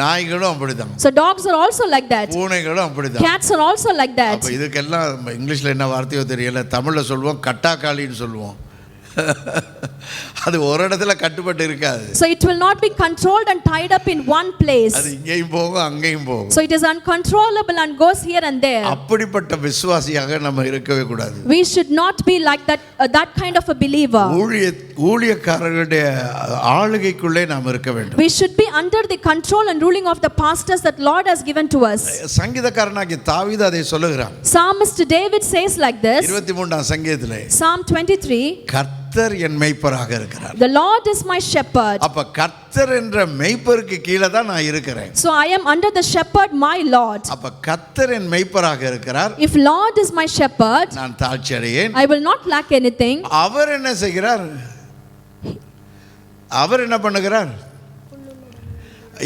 நாய்களும் அப்படிதான், so dogs are also like that, பூனைகளும் அப்படிதான், cats are also like that. அப்ப இதுக்கெல்லாம் இங்கிலீஷ்ல என்ன வார்த்தையோ தெரியல, தமிழ்ல சொல்லுவோம் கட்டாக்காளின்னு சொல்லுவோம். அது ஒரு இடத்துல கட்டுப்பட்டு இருக்காது. so it will not be controlled and tied up in one place. அது இங்கேயும் போகும் அங்கேயும் போகும். so it is uncontrollable and goes here and there. அப்படிப்பட்ட விசுவாசியாக நம்ம இருக்கவே கூடாது. we should not be like that kind of a believer. ஊழியக்காரர்களுடைய ஆளுகைக்குள்ளே நாம் இருக்க வேண்டும். we should be under the control and ruling of the pastors that Lord has given to us. சங்கீதக்காரனாகிய தாவீது அதை சொல்லுகிறான். psalmist David says like this, 23ஆம் சங்கீதத்திலே, Psalm 23, கர்த்தர் கர்த்தர் என் மேய்ப்பராக இருக்கிறார். The Lord is my shepherd. அப்ப கர்த்தர் என்ற மேய்ப்பருக்கு கீழே தான் நான் இருக்கிறேன். So I am under the shepherd, my Lord. அப்ப கர்த்தர் என் மேய்ப்பராக இருக்கிறார். If Lord is my shepherd, நான் தாழ்ச்சி அடையேன். I will not lack anything. அவர் என்ன செய்கிறார்? அவர் என்ன பண்ணுகிறார்?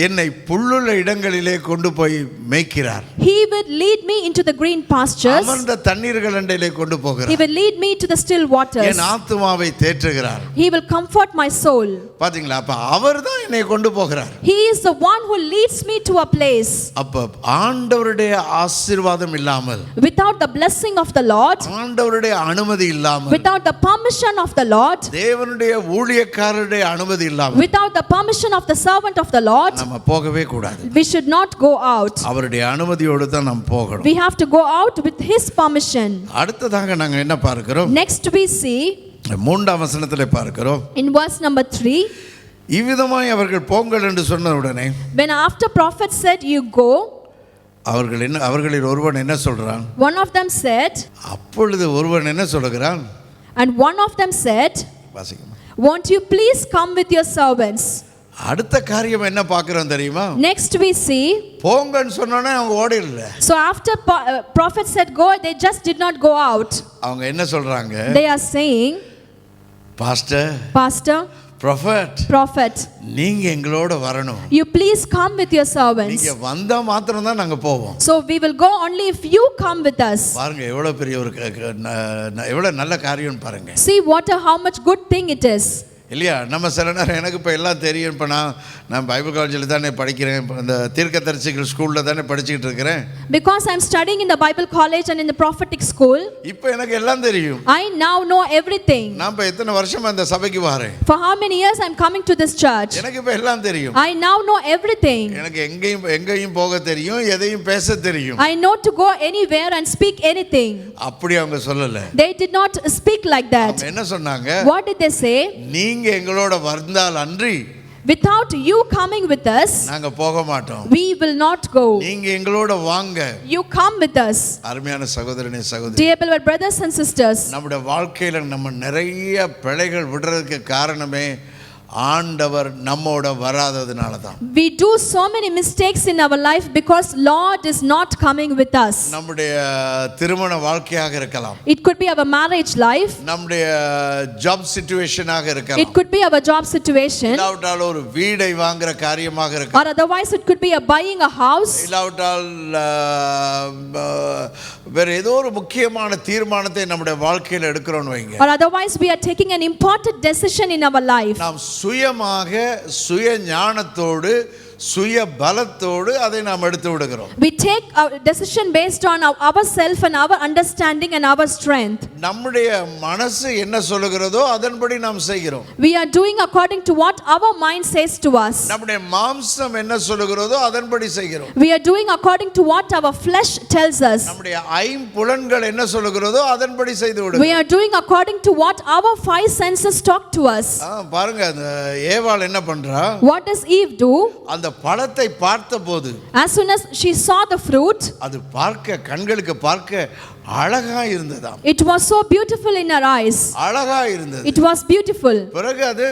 என்னை புல்லுள்ள இடங்களிலே கொண்டு போய் மேய்க்கிறார். He will lead me into the green pastures. அமர்ந்த தண்ணீர்கள் அண்டையிலே கொண்டு He போகிறார். will lead me to the still waters. என் ஆத்துமாவை தேற்றுகிறார். He will comfort my soul. பாத்தீங்களா? அப்ப அவர் தான் என்னை கொண்டு போகிறார். He is the one who leads me to a place. அப்ப ஆண்டவருடைய ஆசீர்வாதம் இல்லாமல், Without the blessing of the Lord, ஆண்டவருடைய அனுமதி இல்லாமல், without the permission of the Lord, தேவனுடைய ஊழியக்காரருடைய அனுமதி இல்லாமல் without the permission of the servant of the Lord, நம்ம போகவே கூடாது. we should not go out. அவருடைய அனுமதியோடு தான் நாம் போகணும். We have to go out with his permission. அடுத்ததாக நாங்க என்ன பார்க்கிறோம்? Next we see 3ஆம் வசனத்திலே பார்க்கிறோம். in verse number 3, இவ்விதமாய் அவர்கள் போங்கள் என்று சொன்ன உடனே, when after prophet said you go, அவர்களில் ஒருவன் என்ன சொல்றான்? one of them said, அப்பொழுது ஒருவன் என்ன சொல்கிறான்? and one of them said, வாசிக்கமா. won't you please come with your servants? அடுத்த காரியம் என்ன பார்க்கிறோம் தெரியுமா? Next we see, போங்கன்னு சொன்னோனே அவங்க ஓடிடல. so after prophet said go, they just did not go out. அவங்க என்ன சொல்றாங்க? They are saying, pastor, prophet, நீங்க எங்களோட வரணும். you please come with your servants. நீங்க வந்தா மாத்திரம் தான் நாங்க போவோம். So we will go only if you come with us. பாருங்க எவ்வளவு பெரிய ஒரு எவ்வளவு நல்ல காரியம் பாருங்க. See how much good thing it is. இல்லையா? நம்ம சில நேரம் எனக்கு இப்போ எல்லாம் தெரியும். இப்போ நான் பைபிள் காலேஜில் தானே படிக்கிறேன், இப்போ இந்த தீர்க்கதரிசிகள் ஸ்கூலில் தானே படிச்சுக்கிட்டு இருக்கிறேன். Because I am studying in the Bible college and in the prophetic school, இப்போ எனக்கு எல்லாம் தெரியும். I now know everything. நான் இப்போ எத்தனை வருஷமா இந்த சபைக்கு வரேன். For how many years I am coming to this church? எனக்கு இப்போ எல்லாம் தெரியும். I now know everything. எனக்கு எங்கேயும் போக தெரியும், எதையும் பேச தெரியும். I know to go anywhere and speak anything. அப்படி அவங்க சொல்லல. They did not speak like that. அவங்க என்ன சொன்னாங்க? What did they say? நீங்க எங்களோட வந்தால் அன்றி, without you coming with us, நாங்க போக மாட்டோம். we will not go. நீங்க எங்களோட வாங்க. You come with us. அருமையான சகோதரனே சகோதரி, Dear beloved brothers and sisters, நம்முடைய வாழ்க்கையில நம்ம நிறைய பிழைகள் விடுறதுக்கு காரணமே ஆண்டவர் நம்மோட வராததுனால தான். We do so many mistakes in our life because Lord is not coming with us. நம்முடைய திருமண வாழ்க்கையாக இருக்கலாம். It could be our marriage life. நம்முடைய ஜாப் சிச்சுவேஷனாக இருக்கலாம். It could be our job situation. இல்லாவிட்டால் ஒரு வீடை வாங்குற காரியமாக இருக்கலாம். Or otherwise it could be a buying a house. இல்லாவிட்டால் வேற ஏதோ ஒரு முக்கியமான தீர்மானத்தை நம்முடைய வாழ்க்கையில் எடுக்கிறோம்னு வைங்க. Or otherwise we are taking an important decision in our life. நாம் சுயமாக சுய ஞானத்தோடு சுய பலத்தோடு அதை நாம் எடுத்து விடுகிறோம். We take a decision based on ourself and our understanding and our strength. நம்முடைய மனசு என்ன சொல்லுகிறதோ அதன்படி நாம் செய்கிறோம். We are doing according to what our mind says to us. நம்முடைய மாம்சம் என்ன சொல்லுகிறதோ அதன்படி செய்கிறோம். We are doing according to what our flesh tells us. நம்முடைய ஐம்புலன்கள் என்ன சொல்லுகிறதோ அதன்படி செய்து விடுகிறோம். We are doing according to what our five senses talk to us. பாருங்க, அந்த ஏவாள் என்ன பண்றா? What does Eve do? அந்த பழத்தை பார்த்தபோது, as soon as she saw the fruit, அது பார்க்க கண்களுக்கு பார்க்க அழகா இருந்ததாம். it was so beautiful in her eyes. அழகா இருந்தது. It was beautiful. பிறகு அது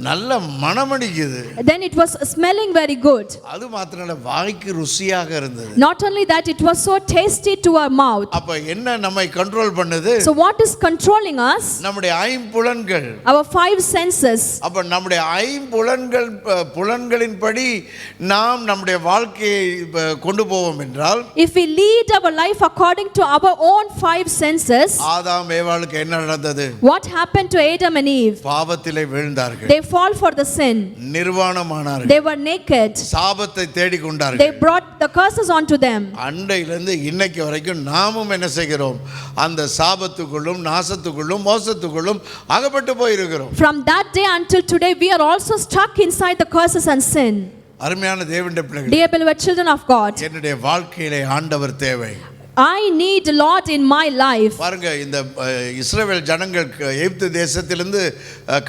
நல்ல மணமடிக்குது. Then it was smelling very good. அது மாத்திரமல்ல, வாய்க்கு ருசியாக இருந்தது. Not only that, it was so tasty to our mouth. அப்ப என்ன நம்மை கண்ட்ரோல் பண்ணுது? So what is controlling us? நம்முடைய ஐம்புலன்கள். Our five senses. அப்ப நம்முடைய புலன்களின்படி நாம் நம்முடைய வாழ்க்கையை கொண்டு போவோம் என்றால், if we lead our life according to our own five senses, ஆதாம் ஏவாளுக்கு என்ன நடந்தது? what happened to Adam and Eve? பாவத்திலே விழுந்தார்கள். They fall for the sin. நிர்வாணமானார்கள். They were naked. சாபத்தை தேடிக் கொண்டார்கள். They brought the curses onto them. அண்டையிலிருந்து இன்னைக்கு வரைக்கும் நாமும் என்ன செய்கிறோம்? அந்த சாபத்துக்குள்ளும் நாசத்துக்குள்ளும் மோசத்துக்குள்ளும் அகப்பட்டு போயிருக்கிறோம். From that day until today, we are also stuck inside the curses and sin. அருமையான தேவனுடைய பிள்ளைகளே, Dear beloved children of God, என்னுடைய வாழ்க்கையிலே ஆண்டவர் தேவை. I need Lord in my life. பாருங்க, இந்த இஸ்ரவேல் ஜனங்கள் எகிப்து தேசத்திலிருந்து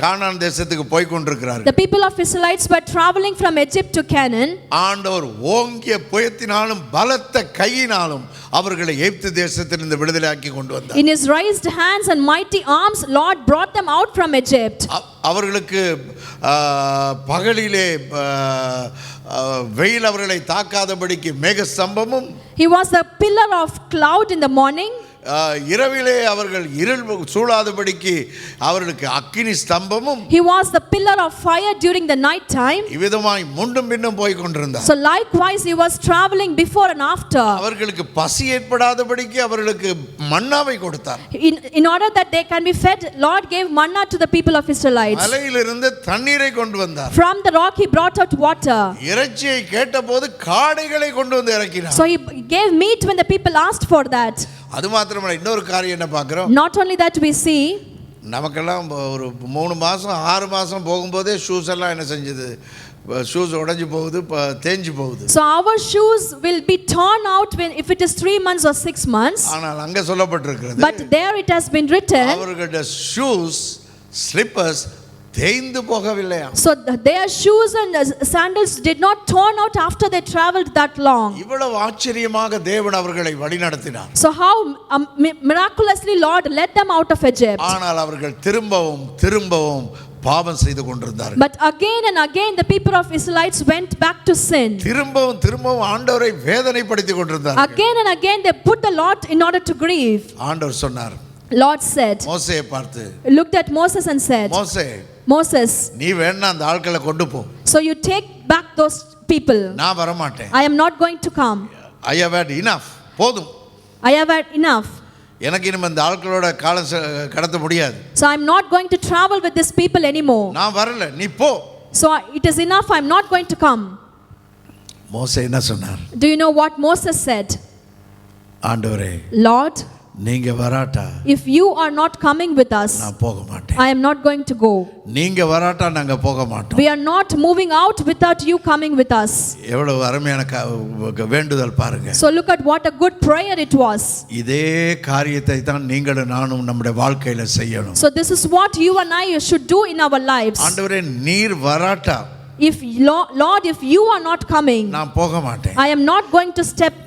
கானான் தேசத்துக்கு போய் கொண்டிருக்கிறார்கள். The people of Israelites were traveling from Egypt to Canaan. ஆண்டவர் ஓங்கிய புயத்தினாலும் பலத்த கையினாலும் அவர்களை எகிப்து தேசத்திலிருந்து விடுதலையாக்கி கொண்டு வந்தார். In his raised hands and mighty arms, Lord brought them out from Egypt. அவர்களுக்கு பகலிலே வெயில் அவர்களை தாக்காதபடிக்கு மேக ஸ்தம்பமும், He was the pillar of cloud in the morning. இரவிலே அவர்கள் இருள் சூழாதபடிக்கு அவர்களுக்கு அக்கினி ஸ்தம்பமும், He was the pillar of fire during the night time. இவ்விதமாய் முன்னும் பின்னும் போய் கொண்டிருந்தார். So likewise he was traveling before and after. அவர்களுக்கு பசி ஏற்படாதபடிக்கு அவர்களுக்கு மன்னாவை கொடுத்தார். In order that they can be fed, Lord gave manna to the people of Israelites. மலையிலிருந்து தண்ணீரை கொண்டு வந்தார். From the rock he brought out water. இறைச்சியை கேட்டபோது காடைகளை கொண்டு வந்து இறக்கினார். So he gave meat when the people asked for that. அது மாத்திரமல்ல, இன்னொரு காரியம் என்ன பார்க்கிறோம்? Not only that we see, நமக்கெல்லாம் ஒரு 3 மாதம் 6 மாதம் போகும்போதே ஷூஸ் எல்லாம் என்ன செஞ்சது, ஷூஸ் உடைஞ்சு போகுது, தேஞ்சு போகுது. So our shoes will be torn out when if it is 3 months or 6 months. ஆனால் அங்கே சொல்லப்பட்டிருக்கிறது, But there it has been written, அவர்களுடைய ஷூஸ் ஸ்லிப்பர்ஸ் தேய்ந்து போகவில்லையா. so their shoes and sandals did not torn out after they traveled that long. இவ்வளவு ஆச்சரியமாக தேவன் அவர்களை வழிநடத்தினார். So how miraculously Lord led them out of Egypt. ஆனால் அவர்கள் திரும்பவும் பாவம் செய்து கொண்டிருந்தார்கள். But again and again the people of Israelites went back to sin. திரும்பவும் ஆண்டவரை வேதனைப்படுத்தி கொண்டிருந்தார்கள். Again and again they put the Lord in order to grieve. ஆண்டவர் சொன்னார், Lord said, மோசேயை பார்த்து, looked at Moses and said, Moses, நீ வேணா அந்த ஆட்களை கொண்டு போ. So you take back those people. நான் வர மாட்டேன். I am not going to come. I have had enough. போதும். I have had enough. எனக்கு இனிமே அந்த ஆட்களோட காலம் கடத்த முடியாது. So I am not going to travel with these people anymore. நான் வரல, நீ போ. So it is enough, I am not going to come. மோசே என்ன சொன்னார்? Do you know what Moses said? ஆண்டவரே, Lord, நீங்க வராட்டா, if you are not coming with us, நான் போக மாட்டேன். I am not going to go. நீங்க வராட்டா நாங்க போக மாட்டோம். We are not moving out without you coming with us. எவ்வளவு அருமையான வேண்டுதல் பாருங்க. So look at what a good prayer it was. இதே காரியத்தை தான் நீங்களும் நானும் நம்முடைய வாழ்க்கையில செய்யணும். So this is what you and I should do in our lives. ஆண்டவரே, நீர் வராட்டா, If Lord, if you are not coming, நான் போக மாட்டேன். I am not going to step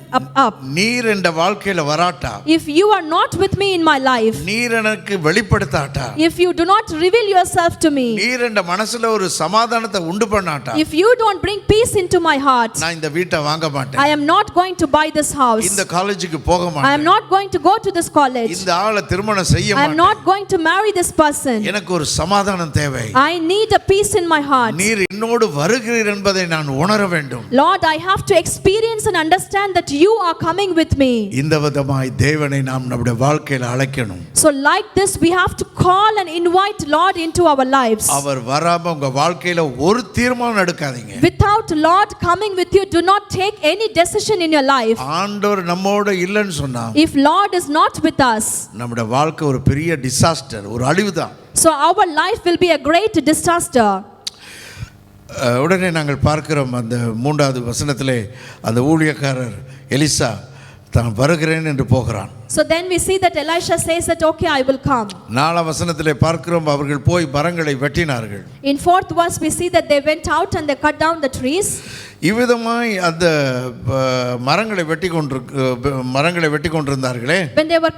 up. நீர் என்ற வாழ்க்கையில வராட்டா, If you are not with me in my life, நீர் எனக்கு வெளிப்படுத்தாட்டா, if you do not reveal yourself to me, நீர் என்ற மனசுல ஒரு சமாதானத்தை உண்டு பண்ணாட்டா, if you don't bring peace into my heart, நான் இந்த வீட்டை வாங்க மாட்டேன். I am not going to buy this house. இந்த காலேஜுக்கு போக I am மாட்டேன். not going to go to this college. இந்த ஆளை திருமணம் செய்ய I am மாட்டேன். not going to marry this person. எனக்கு ஒரு சமாதானம் தேவை. I need a peace in my heart. நீர் என்னோடு வருகிறீர் என்பதை நான் உணர வேண்டும். Lord, I have to experience and understand that you are coming with me. இந்த விதமாய் தேவனை நாம் நம்முடைய வாழ்க்கையில அழைக்கணும். So like this we have to call and invite Lord into our lives. அவர் வராம உங்க வாழ்க்கையில ஒரு தீர்மானம் எடுக்காதீங்க. Without Lord coming with you, do not take any decision in your life. ஆண்டவர் நம்மோட இல்லைன்னு சொன்னா, If Lord is not with us, நம்முடைய வாழ்க்கை ஒரு பெரிய டிசாஸ்டர், ஒரு அழிவுதான். so our life will be a great disaster. உடனே நாங்கள் பார்க்கிறோம் அந்த 3வது வசனத்திலே அந்த ஊழியக்காரர் எலிசா தான் வருகிறேன் என்று போகிறான். So then we see that Elisha says that okay, I will come. 4ஆம் வசனத்திலே பார்க்கிறோம் அவர்கள் போய் மரங்களை வெட்டினார்கள். In 4th verse we see that they went out and they cut down the trees. இவ்விதமாய் அந்த மரங்களை வெட்டி கொண்டிருந்தார்களே, When they were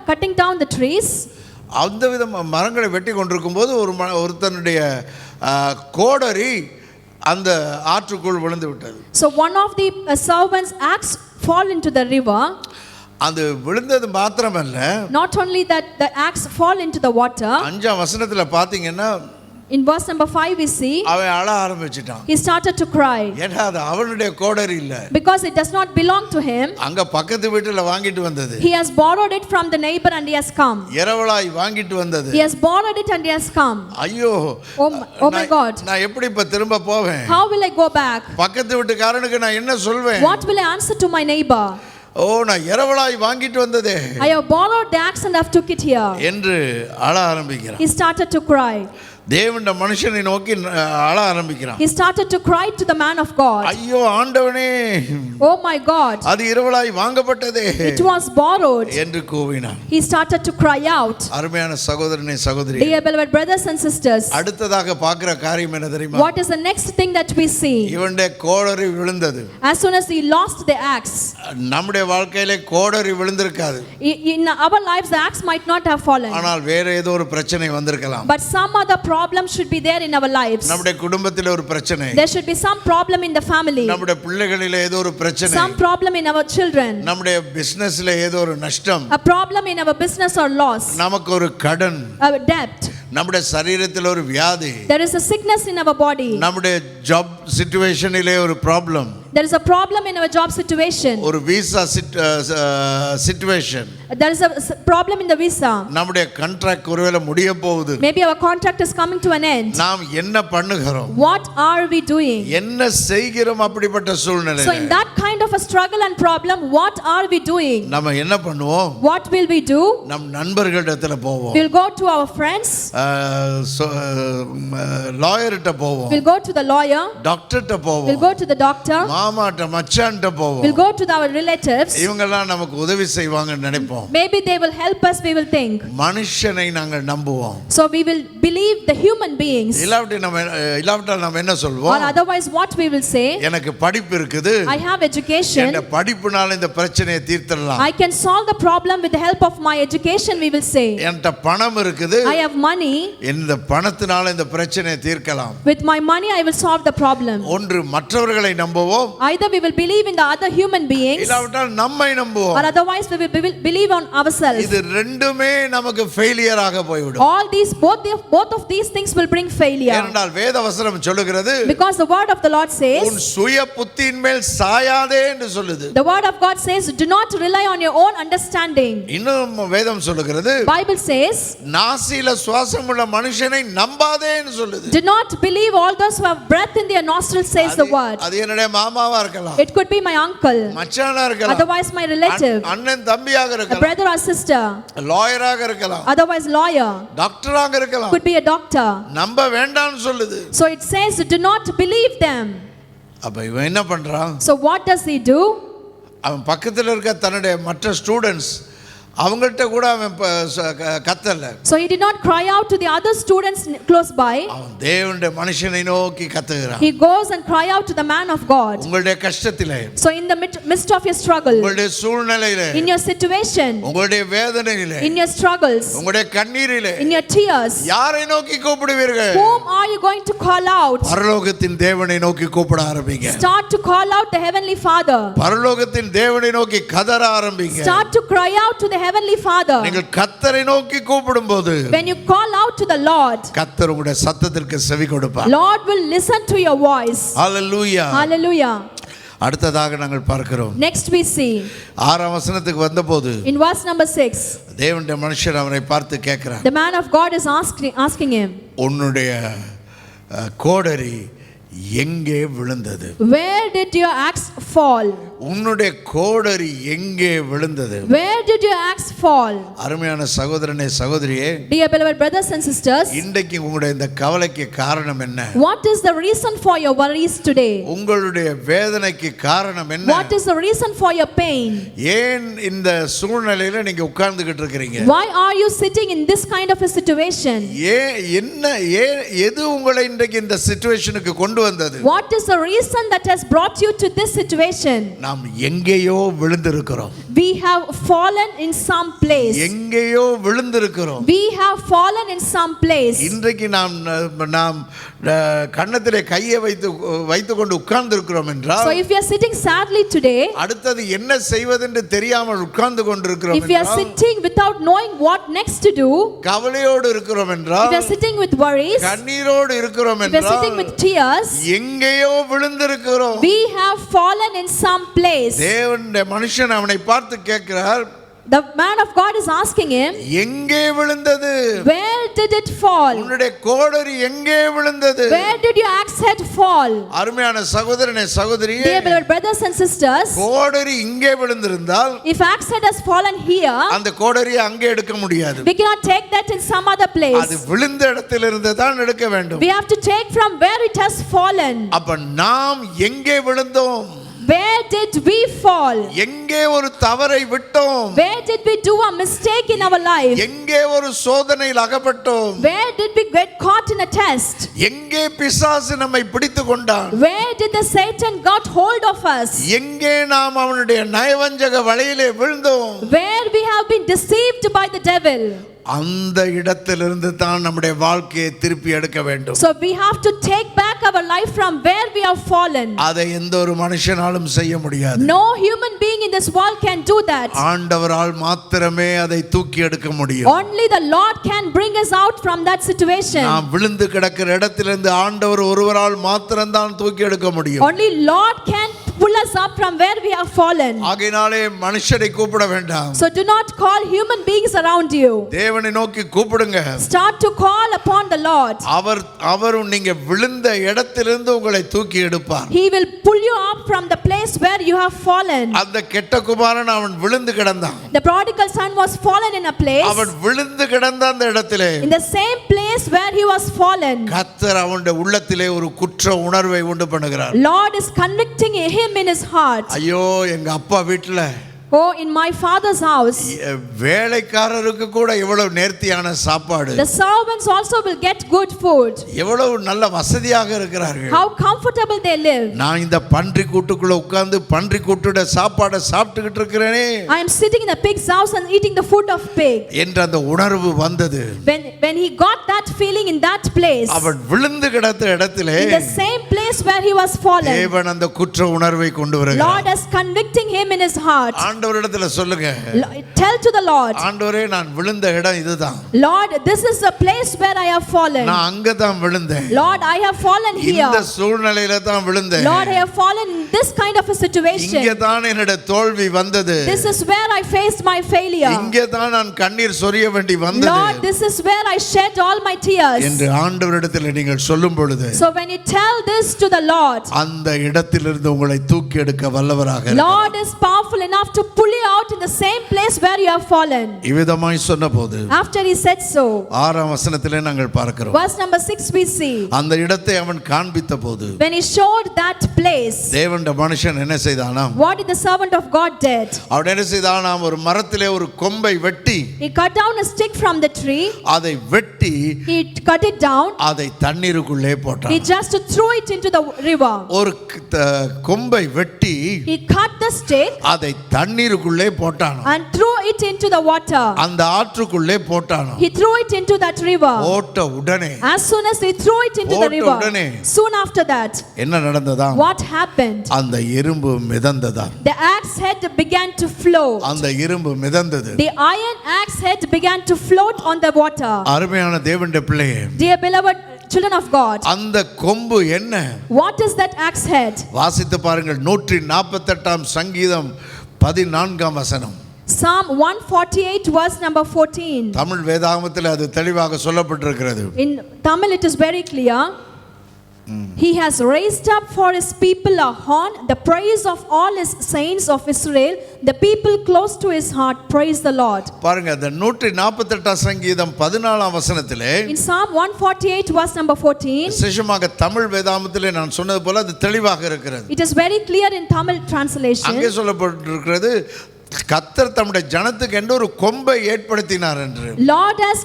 cutting down the trees, அந்த விதம் மரங்களை வெட்டி கொண்டிருக்கும் போது ஒருத்தனுடைய கோடரி அந்த ஆற்றுக்குள் விழுந்து விட்டது. So one of the servants' axe fall into the river. அது விழுந்தது மாத்திரமல்ல, Not only that the axe fall into the water. 5ஆம் வசனத்துல பாத்தீங்கன்னா, In verse number 5 we see அவன் அழ ஆரம்பிச்சிட்டான். he started to cry. ஏன்னா அது அவனுடைய கோடரி இல்ல. Because it does not belong to him. அங்க பக்கத்து வீட்டுல வாங்கிட்டு வந்தது. He has borrowed it from the neighbor and he has come. இரவலாய் வாங்கிட்டு வந்தது. He has borrowed it and he has come. ஐயோ, oh my God, நான் எப்படி இப்ப திரும்ப போவேன்? how will I go back? பக்கத்து வீட்டுக்காரனுக்கு நான் என்ன சொல்வேன்? What will I answer to my neighbor? நான் இரவலாய் வாங்கிட்டு வந்ததே, I have borrowed the axe and have took it here. என்று அழ ஆரம்பிக்கிறான். He started to cry. தேவனுடைய மனுஷனை நோக்கி அழ ஆரம்பிக்கிறான். He started to cry to the man of God. ஐயோ ஆண்டவனே, Oh my God, அது இரவலாய் வாங்கப்பட்டதே it was borrowed. என்று கூவினான். He started to cry out. அருமையான சகோதரனே சகோதரி, Dear beloved brothers and sisters, அடுத்ததாக பார்க்கிற காரியம் என்ன தெரியுமா? what is the next thing that we see? இவனுடைய கோடரி விழுந்தது. As soon as he lost the axe, நம்முடைய வாழ்க்கையிலே கோடரி விழுந்திருக்காது. in our lives the axe might not have fallen, ஆனால் வேற ஏதோ ஒரு பிரச்சனை வந்திருக்கலாம். but some other problem should be there in our lives. நம்முடைய குடும்பத்திலே ஒரு பிரச்சனை, There should be some problem in the family, நம்முடைய பிள்ளைகளிலே ஏதோ ஒரு பிரச்சனை, some problem in our children, நம்முடைய பிசினஸ்ல ஏதோ ஒரு நஷ்டம், a problem in our business or loss, நமக்கு ஒரு கடன், a debt, நம்முடைய சரீரத்தில் ஒரு வியாதி, there is a sickness in our body, நம்முடைய ஜாப் சிச்சுவேஷனிலே ஒரு problem, there is a problem in our job situation, ஒரு visa situation, there is a problem in the visa, நம்முடைய கான்ட்ராக்ட் ஒருவேளை முடிய போகுது, maybe our contract is coming to an end. நாம் என்ன பண்ணுகிறோம், What are we doing? என்ன செய்கிறோம்? அப்படிப்பட்ட So in சூழ்நிலையில that kind of a struggle and problem, what are we doing? நம்ம என்ன பண்ணுவோம்? What will we do? நம் நண்பர்களிடத்துல போவோம், We'll go to our friends, லாயர்கிட்ட போவோம், we'll go to the lawyer, டாக்டர்கிட்ட we'll போவோம், go to the doctor, மாமாட்ட மச்சான்ட்ட போவோம். we'll go to our relatives. இவங்கெல்லாம் நமக்கு உதவி செய்வாங்கன்னு நினைப்போம். Maybe they will help us, we will think. மனுஷனை நாங்கள் நம்புவோம். So we will believe the human beings. இல்லாவிட்டால் நம்ம என்ன Or சொல்வோம்? otherwise what we will say? எனக்கு படிப்பு இருக்குது, I have education, இந்த படிப்புனால இந்த பிரச்சனையை தீர்த்திடலாம். I can solve the problem with the help of my education, we will say. என்கிட்ட பணம் இருக்குது, I have money, இந்த பணத்தினால இந்த பிரச்சனையை தீர்க்கலாம். with my money I will solve the problem. ஒன்று மற்றவர்களை நம்புவோம், Either we will believe in the other human beings, இல்லாவிட்டால் நம்மை நம்புவோம். or otherwise we will believe on ourselves. இது ரெண்டுமே நமக்கு ஃபெயிலியர் ஆக போய்விடும். All these both of these things will bring failure, ஏனென்றால் வேத வசனம் சொல்லுகிறது, because the word of the Lord உன் says, சுய புத்தியின் மேல் சாயாதே என்று சொல்லுது. the word of God says, do not rely on your own understanding. இன்னும் வேதம் சொல்லுகிறது, Bible says, நாசியில சுவாசம் உள்ள மனுஷனை நம்பாதேன்னு சொல்லுது. do not believe all those who have breath in their nostrils, says the word. அது என்னுடைய மாமாவா இருக்கலாம், It could be my uncle, மச்சானா இருக்கலாம், otherwise my relative, அண்ணன் தம்பியாக a இருக்கலாம், brother or sister, லாயராக இருக்கலாம், otherwise lawyer, டாக்டராக இருக்கலாம். could be a doctor. நம்ப வேண்டாம்னு சொல்லுது. So it says, do not believe them. அப்ப இவன் என்ன பண்றான்? So what does he do? அவன் பக்கத்தில் இருக்க தன்னுடைய மற்ற ஸ்டூடெண்ட்ஸ் அவங்கள்ட்ட கூட அவன் கத்தல. So he did not cry out to the other students close by. அவன் தேவனுடைய மனுஷனை நோக்கி கத்துகிறான். He goes and cry out to the man of God. உங்களுடைய கஷ்டத்திலே, So in the midst of your struggle, உங்களுடைய சூழ்நிலையிலே, in your situation, உங்களுடைய வேதனையிலே, in your struggles, உங்களுடைய கண்ணீரிலே in your tears, யாரை நோக்கி கூப்பிடுவீர்கள்? whom are you going to call out? பரலோகத்தின் தேவனை நோக்கி கூப்பிட ஆரம்பிங்க. Start to call out the heavenly Father. பரலோகத்தின் தேவனை நோக்கி கதற ஆரம்பிங்க. Start to cry out to the heavenly Father. நீங்கள் கர்த்தரை நோக்கி கூப்பிடும்போது When you call out to the Lord, கர்த்தர் உங்களுடைய சத்தத்திற்கு செவி கொடுப்பார். Lord will listen to your voice. Hallelujah. Hallelujah. அடுத்ததாக நாங்கள் பார்க்கிறோம், Next we see 6ஆம் வசனத்துக்கு வந்தபோது in verse number 6, தேவனுடைய மனுஷன் அவனை பார்த்து கேட்கிறார், the man of God is asking him, உன்னுடைய கோடரி எங்கே விழுந்தது? where did your axe fall? உன்னுடைய கோடரி எங்கே விழுந்தது? Where did your axe fall? அருமையான சகோதரனே சகோதரியே, Dear beloved brothers and sisters, இன்றைக்கு உங்களுடைய இந்த கவலைக்கு காரணம் என்ன? what is the reason for your worries today? உங்களுடைய வேதனைக்கு காரணம் என்ன? What is the reason for your pain? ஏன் இந்த சூழ்நிலையில நீங்க உட்கார்ந்துகிட்டு இருக்கீங்க? Why are you sitting in this kind of a situation? எது உங்களை இன்றைக்கு இந்த சிச்சுவேஷனுக்கு கொண்டு வந்தது? What is the reason that has brought you to this situation? நாம் எங்கேயோ விழுந்திருக்கிறோம். We have fallen in some place. எங்கேயோ விழுந்திருக்கிறோம். We have fallen in some place. இன்றைக்கு நாம் கன்னத்திலே கையை வைத்துக்கொண்டு உட்கார்ந்திருக்கிறோம் என்றால், So if you are sitting sadly today, அடுத்தது என்ன செய்வதென்று தெரியாமல் உட்கார்ந்து கொண்டிருக்கிறோம் if you are sitting without knowing what next to do, கவலையோடு இருக்கிறோம் என்றால், if you are sitting with worries, கண்ணீரோடு இருக்கிறோம் if you are sitting என்றால், with tears, எங்கேயோ விழுந்திருக்கிறோம். we have fallen in some place. தேவனுடைய மனுஷன் அவனை பார்த்து கேட்கிறார், The man of God is asking him, எங்கே விழுந்தது? where did it fall? உன்னுடைய கோடரி எங்கே விழுந்தது? Where did your axe head fall? அருமையான சகோதரனே சகோதரியே, Dear beloved brothers and sisters, கோடரி இங்கே விழுந்திருந்தால் if axe head has fallen here, அந்த கோடரியை அங்கே எடுக்க முடியாது. we cannot take that in some other place. அது விழுந்த இடத்திலிருந்து தான் எடுக்க வேண்டும். We have to take from where it has fallen. அப்ப நாம் எங்கே விழுந்தோம்? Where did we fall? எங்கே ஒரு தவறை விட்டோம்? Where did we do a mistake in our life? எங்கே ஒரு சோதனையில் அகப்பட்டோம்? Where did we get caught in a test? எங்கே பிசாசு நம்மை பிடித்து கொண்டான்? Where did the Satan got hold of us? எங்கே நாம் அவனுடைய நயவஞ்சக வலையிலே விழுந்தோம்? Where we have been deceived by the devil? அந்த இடத்திலிருந்து தான் நம்முடைய வாழ்க்கையை திருப்பி எடுக்க வேண்டும். So we have to take back our life from where we have fallen. அதை எந்த ஒரு மனுஷனாலும் செய்ய முடியாது. No human being in this world can do that. ஆண்டவரால் மாத்திரமே அதை தூக்கி எடுக்க முடியும். Only the Lord can bring us out from that situation. நாம் விழுந்து கிடக்கிற இடத்திலிருந்து ஆண்டவர் ஒருவரால் மாத்திரம்தான் தூக்கி எடுக்க முடியும். Only Lord can pull us up from where we have fallen. ஆகையினாலே மனுஷரை கூப்பிட வேண்டாம். So do not call human beings around you. தேவனை நோக்கி கூப்பிடுங்க. Start to call upon the Lord. அவர் நீங்க விழுந்த இடத்திலிருந்து உங்களை தூக்கி எடுப்பார். He will pull you up from the place where you have fallen. அந்த கெட்ட குமாரன் அவன் விழுந்து கிடந்தான். The prodigal son was fallen in a place. அவன் விழுந்து கிடந்த அந்த இடத்திலே In the same place where he was fallen, கர்த்தர் அவனுடைய உள்ளத்திலே ஒரு குற்ற உணர்வை உண்டு பண்ணுகிறார். Lord is convicting him in his heart. ஐயோ எங்க அப்பா வீட்டுல Oh, in my father's house, வேலைக்காரருக்கு கூட எவ்வளவு நேர்த்தியான சாப்பாடு. the servants also will get good food. எவ்வளவு நல்ல வசதியாக இருக்கிறார்கள். How comfortable they live. நான் இந்த பன்றி கூட்டுக்குள்ள உட்கார்ந்து பன்றி கூட்டுட சாப்பாடை சாப்பிட்டுக்கிட்டு இருக்கிறேனே. I am sitting in the pig's house and eating the food of pig. என்ற அந்த உணர்வு வந்தது. When he got that feeling in that place, அவன் விழுந்து கிடந்த இடத்திலே in the same place where he was fallen, தேவன் அந்த குற்ற உணர்வை கொண்டு வருகிறார். Lord is convicting him in his heart. ஆண்டவரிடத்துல சொல்லுங்க. Tell to the Lord, ஆண்டவரே நான் விழுந்த இடம் இதுதான். Lord, this is the place where I have fallen. நான் அங்க தான் விழுந்தேன். Lord, I have fallen here. இந்த சூழ்நிலையில தான் விழுந்தேன். Lord, I have fallen in this kind of a situation. இங்க தான் என்னோட தோல்வி வந்தது. This is where I faced my failure. இங்க தான் நான் கண்ணீர் சொரிய வேண்டி வந்தது. Lord, this is where I shed all my tears. என்று ஆண்டவரிடத்தில் நீங்கள் சொல்லும் பொழுது, So when you tell this to the Lord, அந்த இடத்திலிருந்து உங்களை தூக்கி எடுக்க வல்லவராக Lord is powerful enough to pull you out in the same place where you have fallen. இவ்விதமாய் சொன்னபோது After he said so, 6ஆம் வசனத்திலே நாங்கள் பார்க்கிறோம். verse number 6 we see, அந்த இடத்தை அவன் காண்பித்த போது when he showed that place, தேவனுடைய மனுஷன் என்ன செய்தானாம்? what did the servant of God did? அவன் என்ன செய்தானாம்? ஒரு மரத்திலே ஒரு கொம்பை வெட்டி, He cut down a stick from the tree. அதை வெட்டி He cut it down. அதை தண்ணீருக்குள்ளே He போட்டான். just threw it into the river. ஒரு கொம்பை வெட்டி He cut the stick அதை தண்ணீருக்குள்ளே போட்டான். and threw it into the water. அந்த ஆற்றுக்குள்ளே போட்டான். He threw it into that river. போட்ட உடனே As soon as he threw it into the போட்ட river, உடனே soon after that, என்ன நடந்ததா? what happened? அந்த இரும்பு மிதந்ததா. The axe head began to float. அந்த இரும்பு மிதந்தது. The iron axe head began to float on the water. அருமையான தேவனுடைய பிள்ளையே, Dear beloved children of God, அந்த கொம்பு என்ன? what is that axe head? வாசித்து பாருங்கள். 148ஆம் சங்கீதம் 14ஆம் வசனம். Psalm 148 verse number 14. தமிழ் வேதாகமத்தில் அது தெளிவாக சொல்லப்பட்டிருக்கிறது. In Tamil it is very clear. He has raised up for his people a horn, the praise of all his saints of Israel, the people close to his heart, praise the Lord. பாருங்க, அந்த 148ஆம் சங்கீதம் 14ஆம் வசனத்திலே, In Psalm 148 verse number 14, விசேஷமாக தமிழ் வேதாகமத்திலே நான் சொன்னது போல அது தெளிவாக இருக்கிறது. it is very clear in Tamil translation. அங்கே சொல்லப்பட்டிருக்கிறது, கர்த்தர் தம்முடைய ஜனத்துக்கு என்று ஒரு கொம்பை ஏற்படுத்தினார் என்று. Lord has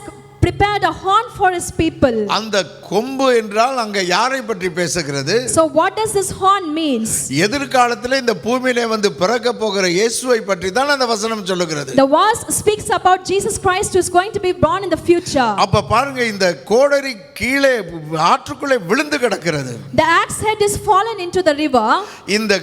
prepared a horn for his people. அந்த கொம்பு என்றால் அங்க யாரை பற்றி பேசுகிறது? So what does this horn means? எதிர்காலத்தில் இந்த பூமியிலே வந்து பிறக்க போகிற இயேசுவை பற்றி தான் அந்த வசனம் சொல்லுகிறது. The verse speaks about Jesus Christ who is going to be born in the future. அப்ப பாருங்க, இந்த கோடரி கீழே ஆற்றுக்குள்ளே விழுந்து கிடக்கிறது. The axe head is fallen into the river. இந்த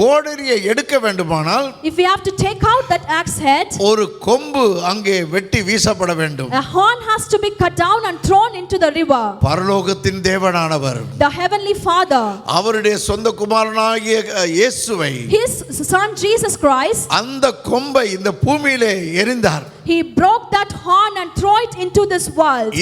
கோடரியை எடுக்க வேண்டுமானால் if we have to take out that axe head, ஒரு கொம்பு அங்கே வெட்டி வீசப்பட வேண்டும். a horn has to be cut down and thrown into the river. பரலோகத்தின் தேவனானவர், The heavenly Father, அவருடைய சொந்த குமாரனாகிய இயேசுவை, his son Jesus Christ, அந்த கொம்பை இந்த பூமியிலே எறிந்தார். he broke that horn and threw it into this world.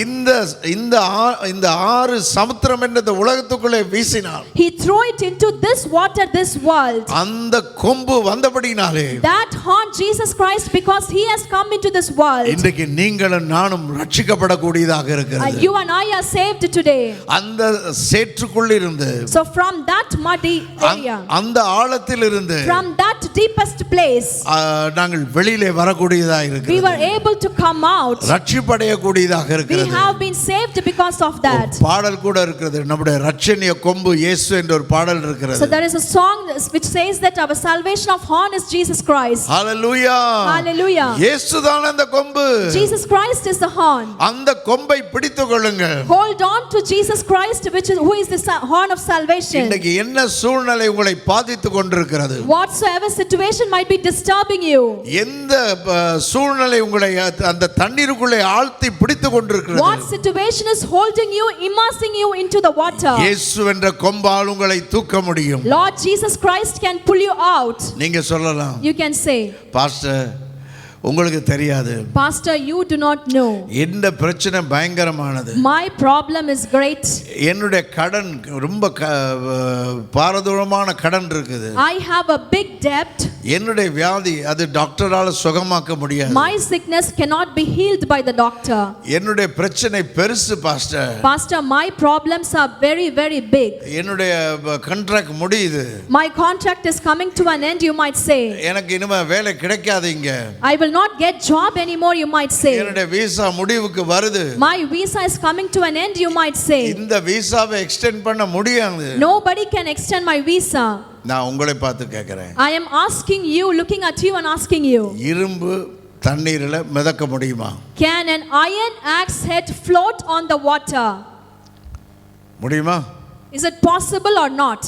இந்த ஆறு சமுத்திரம் என்ற இந்த உலகத்துக்குள்ளே வீசினார். He threw it into this water, this world. அந்த கொம்பு வந்தபடினாலே, That horn Jesus Christ, because he has come into this world, இன்றைக்கு நீங்களும் நானும் ரட்சிக்கப்படக்கூடியதாக இருக்கிறது. you and I are saved today. அந்த சேற்றுக்குள் இருந்து, So from that muddy area, அந்த ஆழத்தில் இருந்து, from that deepest place, நாங்கள் வெளியிலே வரக்கூடியதாக we இருக்கிறது. were able to come out. ரட்சிப்படையக்கூடியதாக We இருக்கிறது. have been saved because of that. பாடல் கூட இருக்கிறது, நம்முடைய ரட்சணிய கொம்பு இயேசு என்ற ஒரு பாடல் இருக்கிறது. So there is a song which says that our salvation of horn is Jesus Christ. Hallelujah, Hallelujah. இயேசு தான் அந்த கொம்பு. Jesus Christ is the horn. அந்த கொம்பை பிடித்துக் கொள்ளுங்கள். Hold on to Jesus Christ, who is the horn of salvation. இன்னைக்கு என்ன சூழ்நிலை உங்களை பாதித்துக் கொண்டிருக்கிறது? Whatsoever situation might be disturbing you. எந்த சூழ்நிலை உங்களை அந்த தண்ணீருக்குள்ளே ஆழ்த்தி பிடித்துக் கொண்டிருக்கிறது? What situation is holding you, immersing you into the water? இயேசு என்ற கொம்பால் உங்களை தூக்க முடியும். Lord Jesus Christ can pull you out. நீங்க சொல்லலாம், You can say, பாஸ்டர் உங்களுக்கு தெரியாது, Pastor, you do not know. இந்த பிரச்சனை பயங்கரமானது, My problem is great. என்னுடைய கடன் ரொம்ப பாரதூரமான கடன் இருக்குது, I have a big debt. என்னுடைய வியாதி அது டாக்டரால சுகமாக்க முடியாது, My sickness cannot be healed by the doctor. என்னுடைய பிரச்சனை பெருசு pastor, Pastor, my problems are very, very big. என்னுடைய கான்ட்ராக்ட் முடியுது, My contract is coming to an end, you might say. எனக்கு இனிமே வேலை கிடைக்காது, இங்க I will not get job anymore, you might say. என்னுடைய விசா முடிவுக்கு வருது, My visa is coming to an end, you might say. இந்த விசாவை எக்ஸ்டெண்ட் பண்ண முடியாது. Nobody can extend my visa. நான் உங்களை பார்த்து கேட்கிறேன், I am asking you, looking at you and asking you, இரும்பு தண்ணீரில் மிதக்க முடியுமா? can an iron axe head float on the water? முடியுமா? Is it possible or not?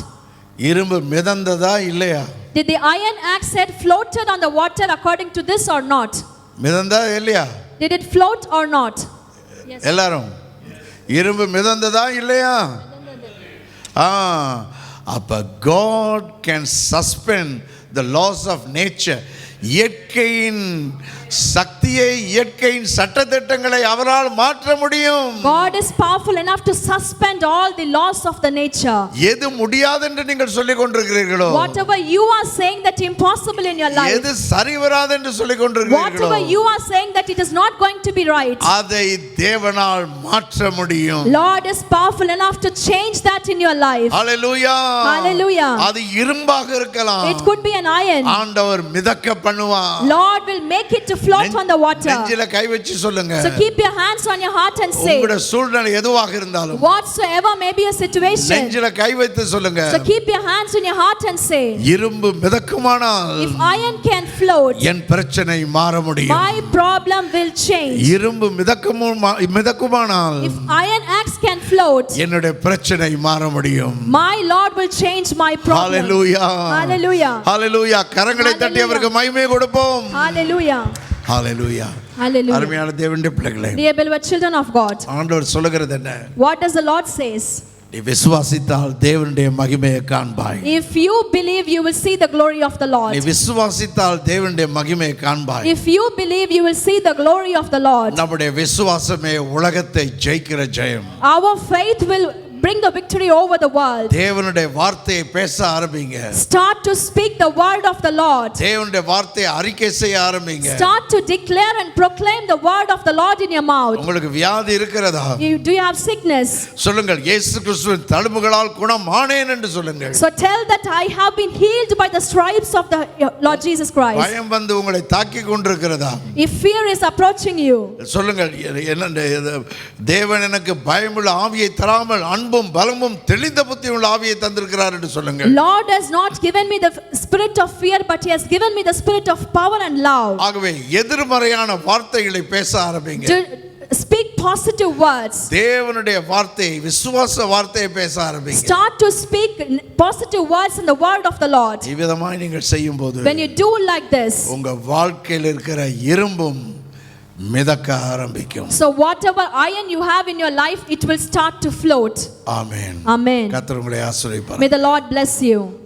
இரும்பு மிதந்ததா இல்லையா? Did the iron axe head floated on the water according to this or not? மிதந்தா இல்லையா? Did it float or not? Yes. எல்லாரும் இரும்பு மிதந்ததா இல்லையா? அப்ப God can suspend the laws of nature. இயற்கையின் சக்தியை, இயற்கையின் சட்டதிட்டங்களை அவரால் மாற்ற முடியும். God is powerful enough to suspend all the laws of the nature. எது முடியாது என்று நீங்கள் சொல்லிக் கொண்டிருக்கிறீர்களோ, Whatever you are saying that impossible in your life, எது சரி வராது என்று சொல்லிக் கொண்டிருக்கிறீர்களோ, whatever you are saying that it is not going to be right, அதை தேவனால் மாற்ற முடியும். Lord is powerful enough to change that in your life. Hallelujah, Hallelujah. அது இரும்பாக இருக்கலாம், It could be an iron. ஆண்டவர் மிதக்க பண்ணுவார். Lord will make it to float on the water. நெஞ்சில கை வச்சு சொல்லுங்க, So keep your hands on your heart and say, உங்களுடைய சூழ்நிலை எதுவாக இருந்தாலும், whatsoever may be a situation, நெஞ்சில கை வைத்து சொல்லுங்க, so keep your hands in your heart and say, இரும்பு மிதக்குமானால் if iron can float, என் பிரச்சனை மாற முடியும். my problem will change. இரும்பு மிதக்குமானால் If iron axe can float, என்னுடைய பிரச்சனை மாற முடியும். my Lord will change my problem. Hallelujah, Hallelujah. ஹalleluya. கரங்களை தட்டி அவருக்கு மகிமை கொடுப்போம். Hallelujah. ஹalleluya. Hallelujah. அருமையான தேவனுடைய பிள்ளைகளே, Dear beloved children of God, ஆண்டவர் சொல்லுகிறது என்ன? what does the Lord says? நீ விசுவாசித்தால் தேவனுடைய மகிமையை காண்பாய். If you believe, you will see the glory of the Lord. நீ விசுவாசித்தால் தேவனுடைய மகிமையை காண்பாய். If you believe, you will see the glory of the Lord. நம்முடைய விசுவாசமே உலகத்தை ஜெயிக்கிற ஜெயம். Our faith will bring the victory over the world. தேவனுடைய வார்த்தையை பேச ஆரம்பிங்க. Start to speak the word of the Lord. தேவனுடைய வார்த்தையை அறிக்கை செய்ய ஆரம்பிங்க. Start to declare and proclaim the word of the Lord in your mouth. உங்களுக்கு வியாதி இருக்கிறதா? Do you have sickness? சொல்லுங்கள், இயேசு கிறிஸ்துவின் தழும்புகளால் குணமானேன் என்று சொல்லுங்கள். So tell that I have been healed by the stripes of the Lord Jesus Christ. பயம் வந்து உங்களை தாக்கி கொண்டிருக்கிறதா? If fear is approaching you, சொல்லுங்கள், என்ன தேவன் எனக்கு பயமுள்ள ஆவியை தராமல் அன்பும் பலமும் தெளிந்த புத்தியுள்ள ஆவியை தந்திருக்கிறார் என்று சொல்லுங்கள். Lord has not given me the spirit of fear, but he has given me the spirit of power and love. ஆகவே எதிர்மறையான வார்த்தைகளை பேச ஆரம்பிங்க. Speak positive words. தேவனுடைய வார்த்தை, விசுவாச வார்த்தையை பேச ஆரம்பிங்க. Start to speak positive words in the word of the Lord. இவ்விதமாய் நீங்கள் செய்யும்போது When you do like this, உங்க வாழ்க்கையில் இருக்கிற இரும்பும் மிதக்க ஆரம்பிக்கும். so whatever iron you have in your life, it will start to float. Amen. Amen. கர்த்தர் உங்களை ஆசீர்வதிப்பார். May the Lord bless you.